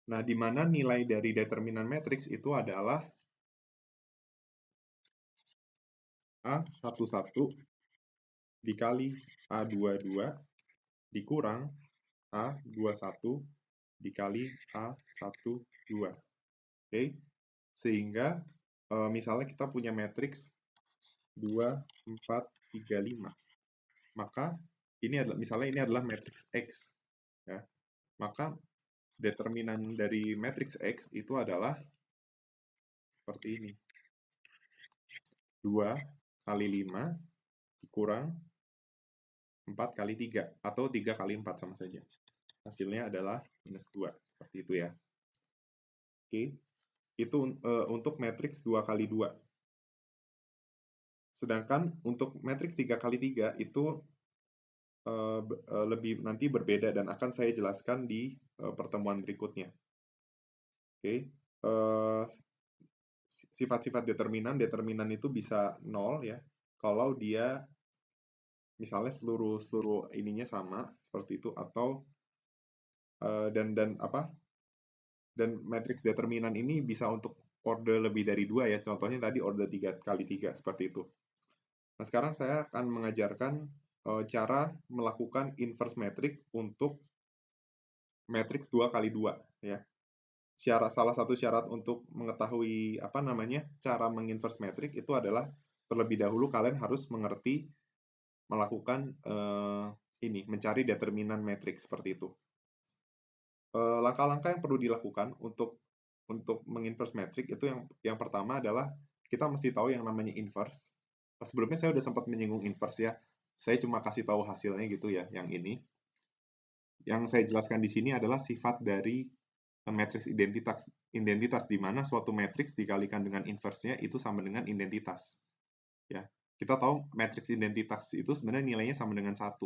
Nah, di mana nilai dari determinan matriks itu adalah A11 dikali A22 dikurang A21 dikali A12. Oke, sehingga misalnya kita punya matriks 2, 4, 3, 5. Maka ini adalah misalnya ini adalah matriks X, ya. Maka determinan dari matriks X itu adalah seperti ini. 2 kali 5 dikurang 4 kali 3, atau 3 kali 4 sama saja. Hasilnya adalah minus 2, seperti itu ya. Oke, itu untuk matriks 2 kali 2. Sedangkan untuk matriks 3 kali 3 itu lebih nanti berbeda dan akan saya jelaskan di pertemuan berikutnya. Oke, sifat-sifat determinan itu bisa 0 ya, kalau dia misalnya seluruh ininya sama seperti itu, atau dan matriks determinan ini bisa untuk order lebih dari 2 ya, contohnya tadi order 3 kali 3 seperti itu. Nah, sekarang saya akan mengajarkan cara melakukan inverse matrix untuk matriks 2 kali 2 ya. Salah satu syarat untuk mengetahui cara menginverse matrix itu adalah terlebih dahulu kalian harus mengerti melakukan mencari determinan matrix seperti itu. Langkah-langkah yang perlu dilakukan untuk menginverse matrix itu yang pertama adalah kita mesti tahu yang namanya inverse. Sebelumnya saya udah sempat menyinggung inverse ya. Saya cuma kasih tahu hasilnya gitu ya, yang ini. Yang saya jelaskan di sini adalah sifat dari matriks identitas di mana suatu matriks dikalikan dengan inverse-nya itu sama dengan identitas. Ya. Kita tahu matriks identitas itu sebenarnya nilainya sama dengan 1.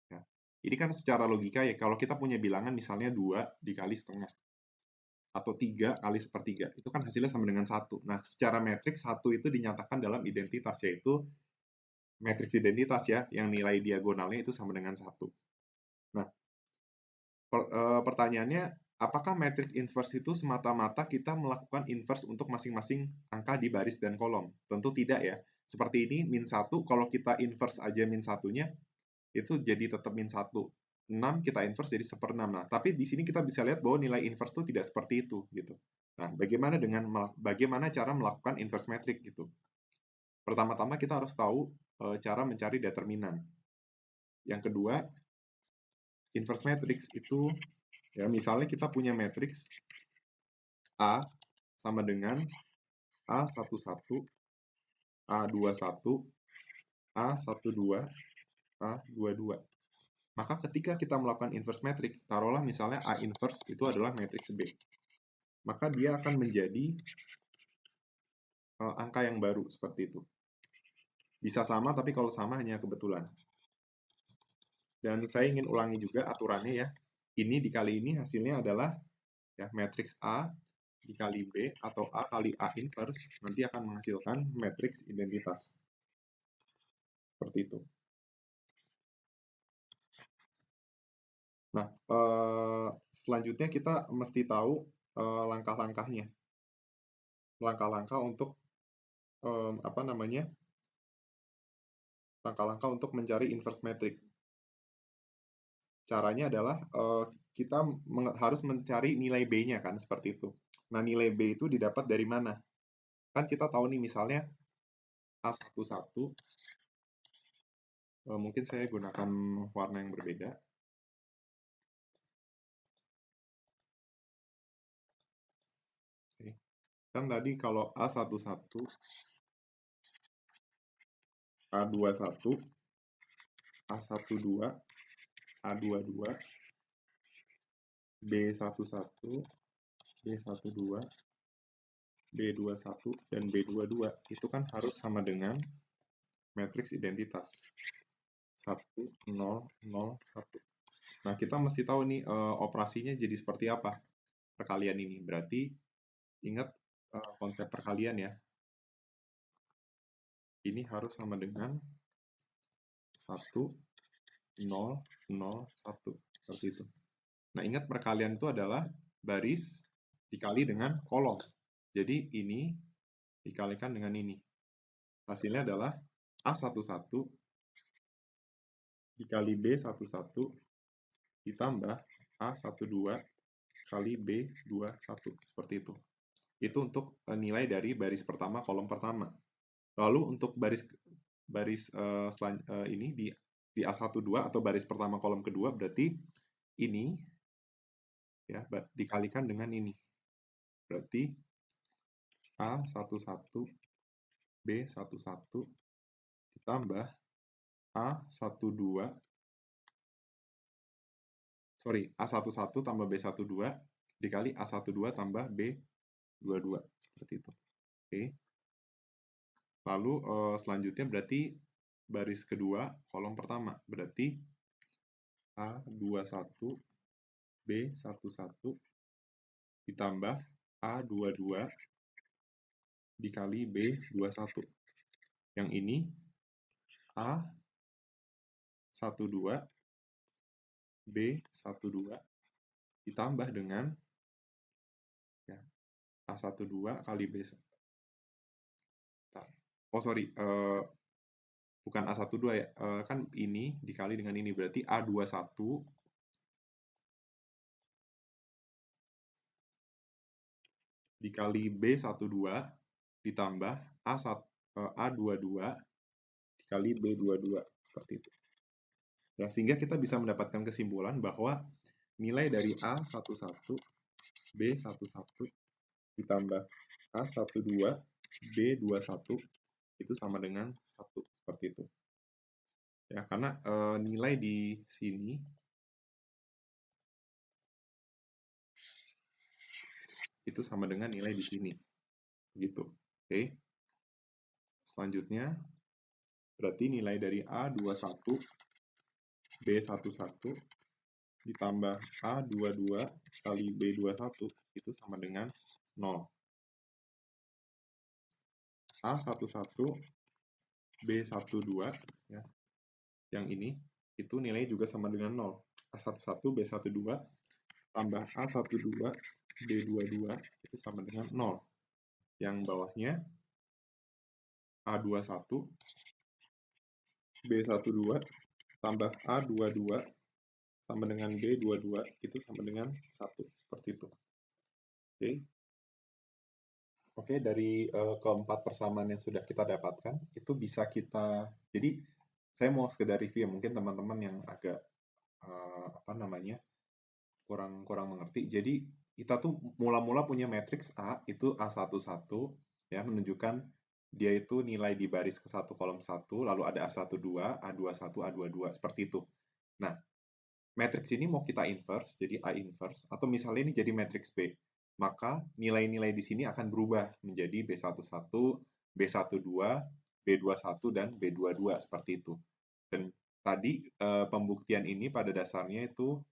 Ya. Ini kan secara logika ya, kalau kita punya bilangan misalnya 2 dikali setengah atau 3 kali sepertiga, itu kan hasilnya sama dengan 1. Nah, secara matriks 1 itu dinyatakan dalam identitas, yaitu matriks identitas ya, yang nilai diagonalnya itu sama dengan 1. Nah, pertanyaannya, apakah matriks inverse itu semata-mata kita melakukan inverse untuk masing-masing angka di baris dan kolom? Tentu tidak ya. Seperti ini, min 1, kalau kita inverse aja min 1-nya, itu jadi tetap min 1. 6 kita inverse jadi 1/6. Nah, tapi di sini kita bisa lihat bahwa nilai inverse itu tidak seperti itu gitu. Nah, bagaimana cara melakukan inverse matrix gitu? Pertama-tama kita harus tahu cara mencari determinan. Yang kedua, inverse matrix itu ya misalnya kita punya matriks A sama dengan A11, A21, A12, A22. Maka ketika kita melakukan inverse matrix, taruhlah misalnya A inverse itu adalah matriks B. Maka dia akan menjadi angka yang baru seperti itu. Bisa sama, tapi kalau sama hanya kebetulan. Dan saya ingin ulangi juga aturannya ya. Ini dikali ini hasilnya adalah ya matriks A dikali B atau A kali A inverse nanti akan menghasilkan matriks identitas. Seperti itu. Nah, selanjutnya kita mesti tahu langkah-langkahnya. Langkah-langkah untuk langkah-langkah untuk mencari inverse matrix. Caranya adalah kita harus mencari nilai B-nya kan, seperti itu. Nah, nilai B itu didapat dari mana? Kan kita tahu nih misalnya A11, mungkin saya gunakan warna yang berbeda. Kan tadi kalau A11, A21, A12, A22, B11, B12, B21, dan B22 itu kan harus sama dengan matriks identitas 1, 0, 0, 1. Nah, kita mesti tahu nih operasinya jadi seperti apa perkalian ini. Berarti ingat konsep perkalian ya. Ini harus sama dengan 1, 0, 0, 1. Seperti itu. Nah, ingat perkalian itu adalah baris dikali dengan kolom. Jadi ini dikalikan dengan ini. Hasilnya adalah A11 dikali B11 ditambah A12 kali B21, seperti itu. Itu untuk nilai dari baris pertama kolom pertama. Lalu untuk baris ini di A12 atau baris pertama kolom kedua, berarti ini ya dikalikan dengan ini. Berarti A11 B11 ditambah A12 A11 tambah B12 dikali A12 tambah B22, seperti itu. Oke. Lalu selanjutnya berarti baris kedua kolom pertama, berarti A21 B11 ditambah A22 dikali B21. Yang ini A12 B12 ditambah dengan ya, A12 kali B. Oh sorry, bukan A12 ya, kan ini dikali dengan ini, berarti A21 dikali B12 ditambah A22 dikali B22, seperti itu. Ya, sehingga kita bisa mendapatkan kesimpulan bahwa nilai dari A11 B11 ditambah A12 B21 itu sama dengan 1, seperti itu. Ya, karena nilai di sini itu sama dengan nilai di sini. Gitu. Oke. Selanjutnya, berarti nilai dari A21 B11 ditambah A22 kali B21 itu sama dengan 0. A11 B12 ya, yang ini itu nilai juga sama dengan 0. A11 B12 tambah A12 B22 itu sama dengan 0. Yang bawahnya A21 B12 tambah A22 sama dengan B22 itu sama dengan 1, seperti itu. Oke. Oke, dari keempat persamaan yang sudah kita dapatkan, itu bisa kita, jadi saya mau sekedar review, mungkin teman-teman yang agak apa namanya kurang mengerti. Jadi kita tuh mula-mula punya matriks A itu A11 ya, menunjukkan dia itu nilai di baris ke-1 kolom 1, lalu ada A12, A21, A22 seperti itu. Nah, matriks ini mau kita inverse jadi A inverse, atau misalnya ini jadi matriks B, maka nilai-nilai di sini akan berubah menjadi B11, B12, B21 dan B22 seperti itu. Dan tadi pembuktian ini pada dasarnya itu,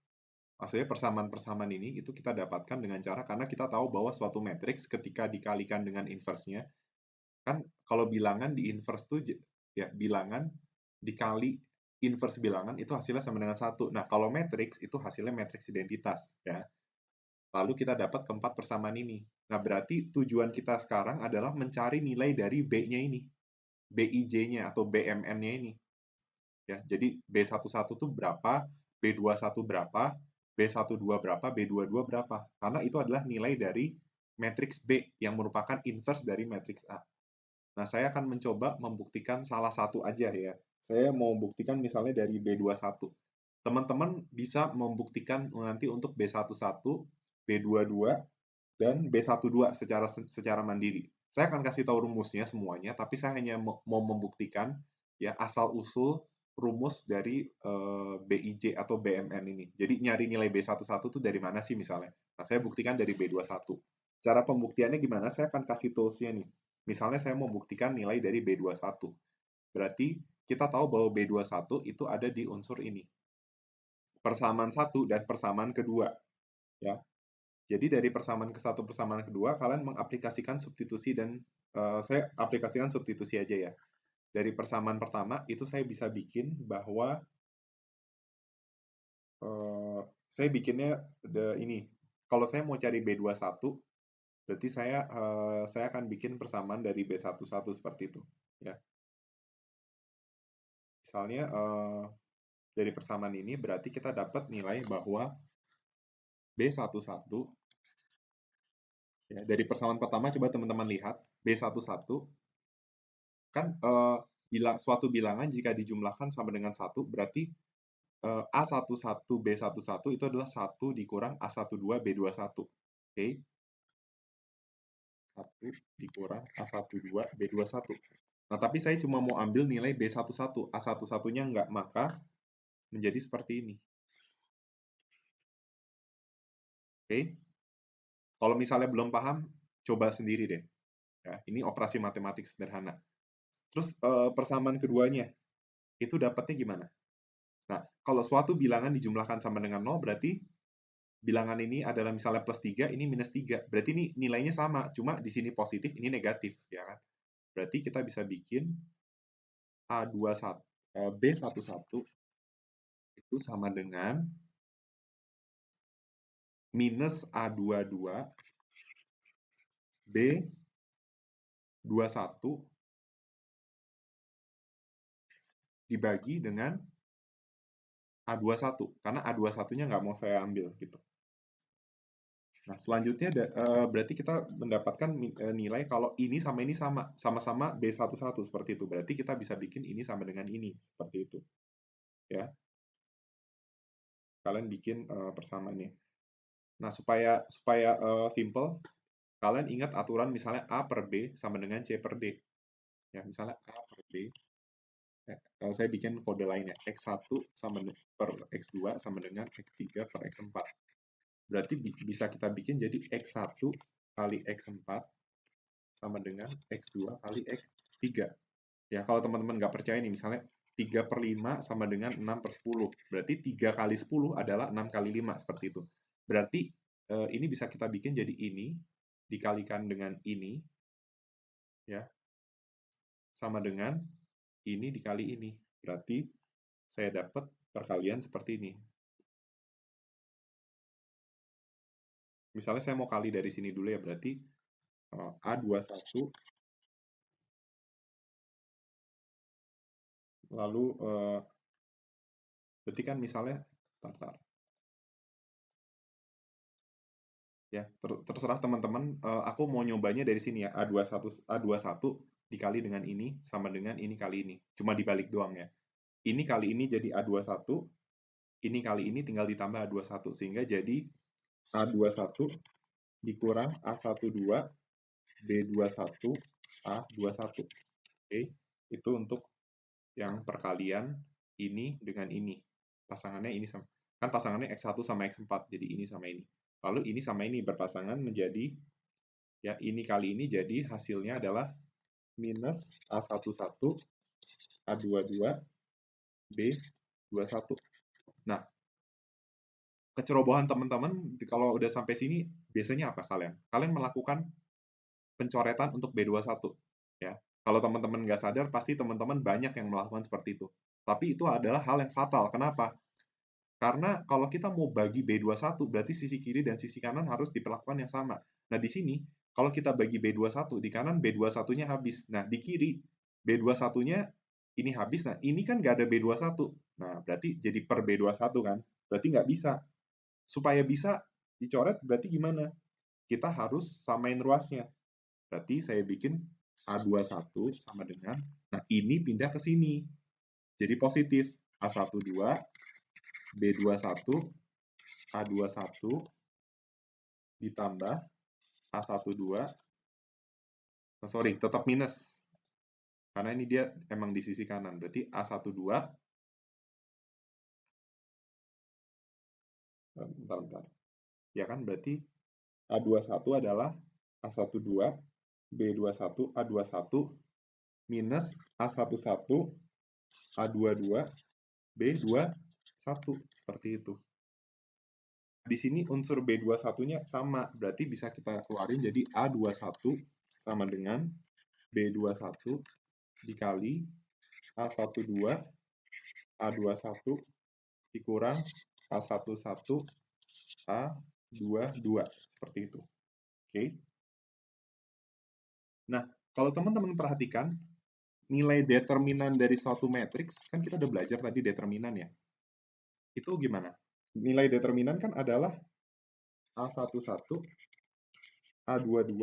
maksudnya persamaan-persamaan ini itu kita dapatkan dengan cara, karena kita tahu bahwa suatu matriks ketika dikalikan dengan inverse-nya, kan kalau bilangan di inverse tuh ya bilangan dikali inverse bilangan itu hasilnya sama dengan 1. Nah, kalau matriks itu hasilnya matriks identitas ya. Lalu kita dapat keempat persamaan ini. Nah, berarti tujuan kita sekarang adalah mencari nilai dari B-nya ini. BIJ-nya atau BMN-nya ini. Ya, jadi B11 itu berapa, B21 berapa, B12 berapa, B22 berapa. Karena itu adalah nilai dari matriks B yang merupakan inverse dari matriks A. Nah, saya akan mencoba membuktikan salah satu aja ya. Saya mau buktikan misalnya dari B21. Teman-teman bisa membuktikan nanti untuk B11, B22, dan B12 secara mandiri. Saya akan kasih tahu rumusnya semuanya, tapi saya hanya mau membuktikan ya asal-usul rumus dari BIJ atau BMN ini. Jadi nyari nilai B11 itu dari mana sih misalnya. Nah, saya buktikan dari B21. Cara pembuktiannya gimana? Saya akan kasih toolsnya nih. Misalnya saya mau buktikan nilai dari B21. Berarti kita tahu bahwa B21 itu ada di unsur ini. Persamaan 1 dan persamaan kedua. Ya. Jadi dari persamaan ke satu, persamaan kedua, kalian mengaplikasikan substitusi dan saya aplikasikan substitusi aja ya. Dari persamaan pertama, itu saya bisa bikin bahwa saya bikinnya ini. Kalau saya mau cari B21, berarti saya akan bikin persamaan dari B11 seperti itu. ya. Misalnya dari persamaan ini berarti kita dapat nilai bahwa B11 ya, dari persamaan pertama coba teman-teman lihat B11 kan suatu bilangan jika dijumlahkan sama dengan 1 berarti A11 B11 itu adalah 1 dikurang A12 B21. Oke. 1 dikurang A12 B21. Nah, tapi saya cuma mau ambil nilai B11, A11-nya enggak, maka menjadi seperti ini. Oke. Kalau misalnya belum paham, coba sendiri deh. Ya, ini operasi matematik sederhana. Terus persamaan keduanya, itu dapatnya gimana? Nah, kalau suatu bilangan dijumlahkan sama dengan 0, berarti bilangan ini adalah misalnya plus 3, ini minus 3. Berarti ini nilainya sama, cuma di sini positif, ini negatif. Ya kan? Berarti kita bisa bikin B11 itu sama dengan minus A22 B21 dibagi dengan A21, karena A21-nya nggak mau saya ambil gitu. Nah, selanjutnya berarti kita mendapatkan nilai kalau ini sama-sama B11 seperti itu. Berarti kita bisa bikin ini sama dengan ini seperti itu. Ya. Kalian bikin persamaannya. Nah, supaya simple, kalian ingat aturan misalnya A per B sama dengan C per D. Ya, misalnya A per B. Kalau saya bikin kode lainnya, X1 per X2 sama dengan X3 per X4. Berarti bisa kita bikin jadi X1 kali X4 sama dengan X2 kali X3. Ya, kalau teman-teman nggak percaya nih, misalnya 3 per 5 sama dengan 6 per 10. Berarti 3 kali 10 adalah 6 kali 5, seperti itu. Berarti ini bisa kita bikin jadi ini, dikalikan dengan ini, ya, sama dengan ini dikali ini. Berarti saya dapat perkalian seperti ini. Misalnya saya mau kali dari sini dulu ya, berarti A21 lalu berarti kan misalnya tar. Ya, terserah teman-teman, aku mau nyobanya dari sini ya, A21 dikali dengan ini sama dengan ini kali ini. Cuma dibalik doang ya. Ini kali ini jadi A21, ini kali ini tinggal ditambah A21 sehingga jadi A21 dikurang A12 B21 A21. Oke, itu untuk yang perkalian ini dengan ini. Pasangannya ini sama. Kan pasangannya X1 sama X4, jadi ini sama ini. Lalu ini sama ini berpasangan menjadi, ya ini kali ini jadi hasilnya adalah minus A11 A22 B21. Nah, kecerobohan teman-teman kalau udah sampai sini biasanya apa kalian? Kalian melakukan pencoretan untuk B21 ya. Kalau teman-teman nggak sadar pasti teman-teman banyak yang melakukan seperti itu. Tapi itu adalah hal yang fatal. Kenapa? Karena kalau kita mau bagi B21 berarti sisi kiri dan sisi kanan harus diperlakukan yang sama. Nah, di sini kalau kita bagi B21 di kanan B21-nya habis. Nah, di kiri B21-nya ini habis. Nah, ini kan nggak ada B21. Nah, berarti jadi per B21 kan? Berarti nggak bisa. Supaya bisa dicoret berarti gimana? Kita harus samain ruasnya. Berarti saya bikin A21 sama dengan, nah ini pindah ke sini. Jadi positif. A12, B21, A21 ditambah A12, sorry, tetap minus. Karena ini dia emang di sisi kanan. Berarti A12, bentar. Ya kan, berarti A21 adalah A12, B21, A21, minus A11, A22, B21. Seperti itu. Di sini unsur B21-nya sama, berarti bisa kita keluarin jadi A21 sama dengan B21 dikali A12 A21 dikurang A11 A22 seperti itu. Oke. Nah, kalau teman-teman perhatikan nilai determinan dari suatu matriks, kan kita udah belajar tadi determinan ya. Itu gimana? Nilai determinan kan adalah A11, A22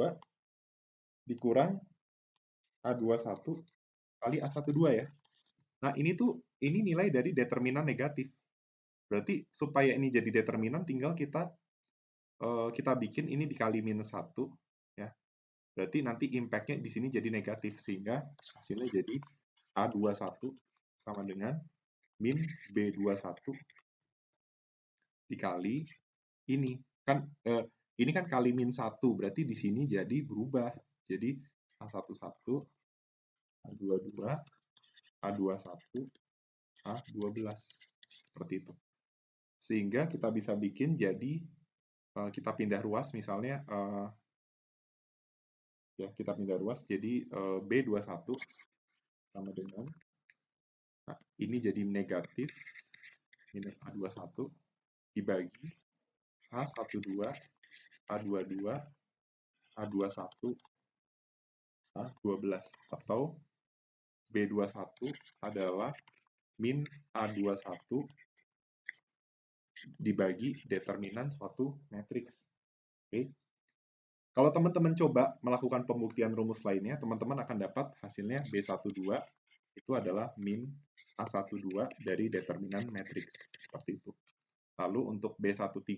dikurang A21 kali A12 ya. Nah, ini nilai dari determinan negatif. Berarti supaya ini jadi determinan tinggal kita bikin ini dikali minus 1 ya. Berarti nanti impact-nya di sini jadi negatif sehingga hasilnya jadi A21 sama dengan min B21 dikali ini. Ini kan kali min 1, berarti di sini jadi berubah. Jadi A11, A22, A21, A12. Seperti itu. Sehingga kita bisa bikin jadi kita pindah ruas misalnya ya kita pindah ruas jadi B21 sama dengan ini jadi negatif minus A21 dibagi A12, A22, A21, A12 atau B21 adalah min A21 dibagi determinan suatu matriks. Oke. Kalau teman-teman coba melakukan pembuktian rumus lainnya, teman-teman akan dapat hasilnya B12 itu adalah min A12 dari determinan matriks. Seperti itu. Lalu untuk B21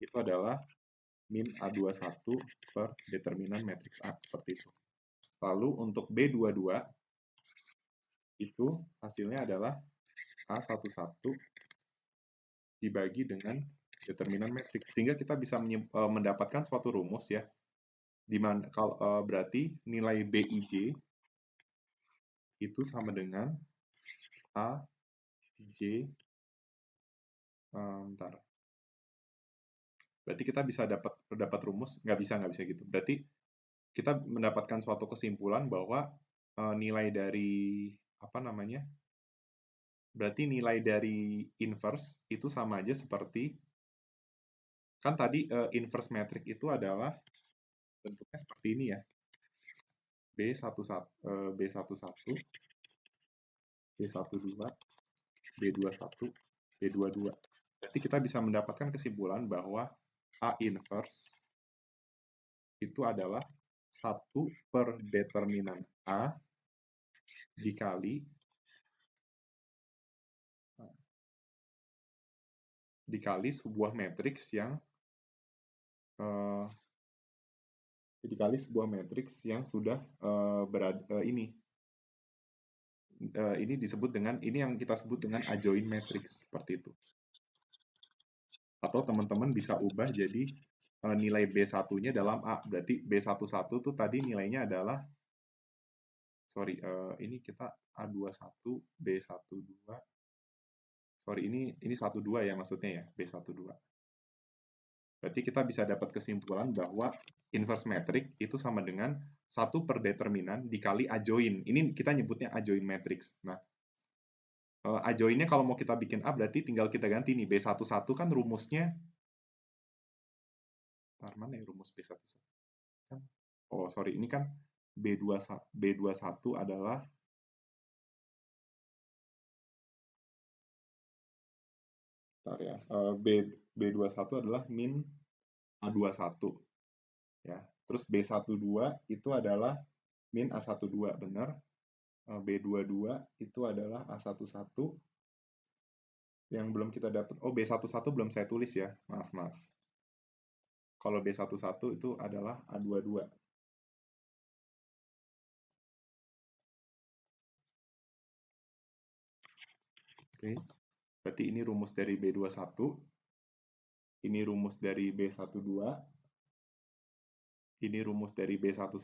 itu adalah min A21 per determinan matriks A. Seperti itu. Lalu untuk B22 itu hasilnya adalah A11 dibagi dengan determinan matriks. Sehingga kita bisa mendapatkan suatu rumus ya, di mana berarti nilai BIJ itu sama dengan A, J, berarti kita bisa dapat rumus, nggak bisa gitu. Berarti kita mendapatkan suatu kesimpulan bahwa nilai dari berarti nilai dari inverse itu sama aja seperti kan tadi inverse metrik itu adalah bentuknya seperti ini ya. B11, B11, B12, B21, B22. Berarti kita bisa mendapatkan kesimpulan bahwa A inverse itu adalah 1 per determinan A dikali sebuah matriks yang sudah ini disebut dengan ini yang kita sebut dengan adjoint matrix seperti itu. Atau teman-teman bisa ubah jadi nilai B1-nya dalam A. Berarti B11 tuh tadi nilainya adalah ini kita A21 B12. Ini 12 ya maksudnya ya, B12. Berarti kita bisa dapat kesimpulan bahwa inverse matrix itu sama dengan 1 per determinan dikali adjoint. Ini kita nyebutnya adjoint matrix. Nah, adjoint-nya kalau mau kita bikin A berarti tinggal kita ganti nih. B11 kan rumusnya mana ya rumus B11? Ini kan B21 adalah B21 adalah min A21 ya. Terus B12 itu adalah min A12 benar. B22 itu adalah A11 yang belum kita dapat. B11 belum saya tulis ya. Maaf. Kalau B11 itu adalah A22. Oke. Berarti ini rumus dari B21. Ini rumus dari B12. Ini rumus dari B11.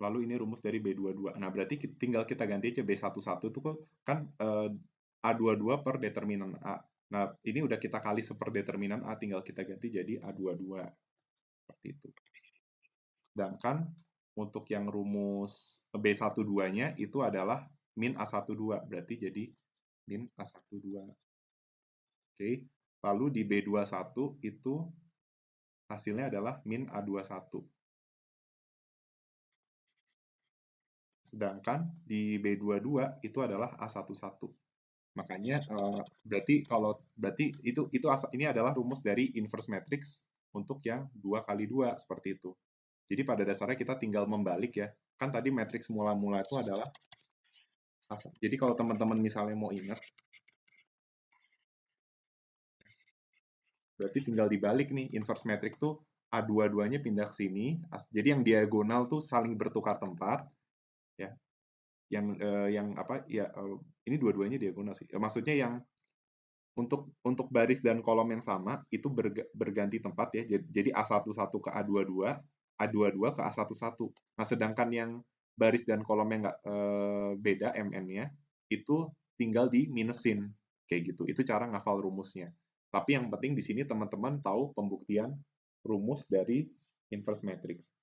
Lalu ini rumus dari B22. Nah, berarti tinggal kita ganti aja B11 itu kan A22 per determinan A. Nah, ini udah kita kali seper determinan A, tinggal kita ganti jadi A22. Seperti itu. Sedangkan untuk yang rumus B12-nya itu adalah min A12. Berarti jadi min A12. Oke. Lalu di B21 itu hasilnya adalah min A21. Sedangkan di B22 itu adalah A11. Makanya berarti ini adalah rumus dari inverse matrix untuk yang 2 kali 2 seperti itu. Jadi pada dasarnya kita tinggal membalik ya. Kan tadi matriks mula-mula itu adalah jadi kalau teman-teman misalnya mau ingat, berarti tinggal dibalik nih. Inverse matrix tuh A22-nya pindah ke sini. Jadi yang diagonal tuh saling bertukar tempat ya. Yang apa ya, ini dua-duanya diagonal sih. Maksudnya yang untuk baris dan kolom yang sama itu berganti tempat ya. Jadi A11 ke A22, A22 ke A11. Nah, sedangkan yang baris dan kolomnya nggak beda MN-nya, itu tinggal di minusin kayak gitu. Itu cara ngafal rumusnya. Tapi yang penting di sini teman-teman tahu pembuktian rumus dari inverse matrix.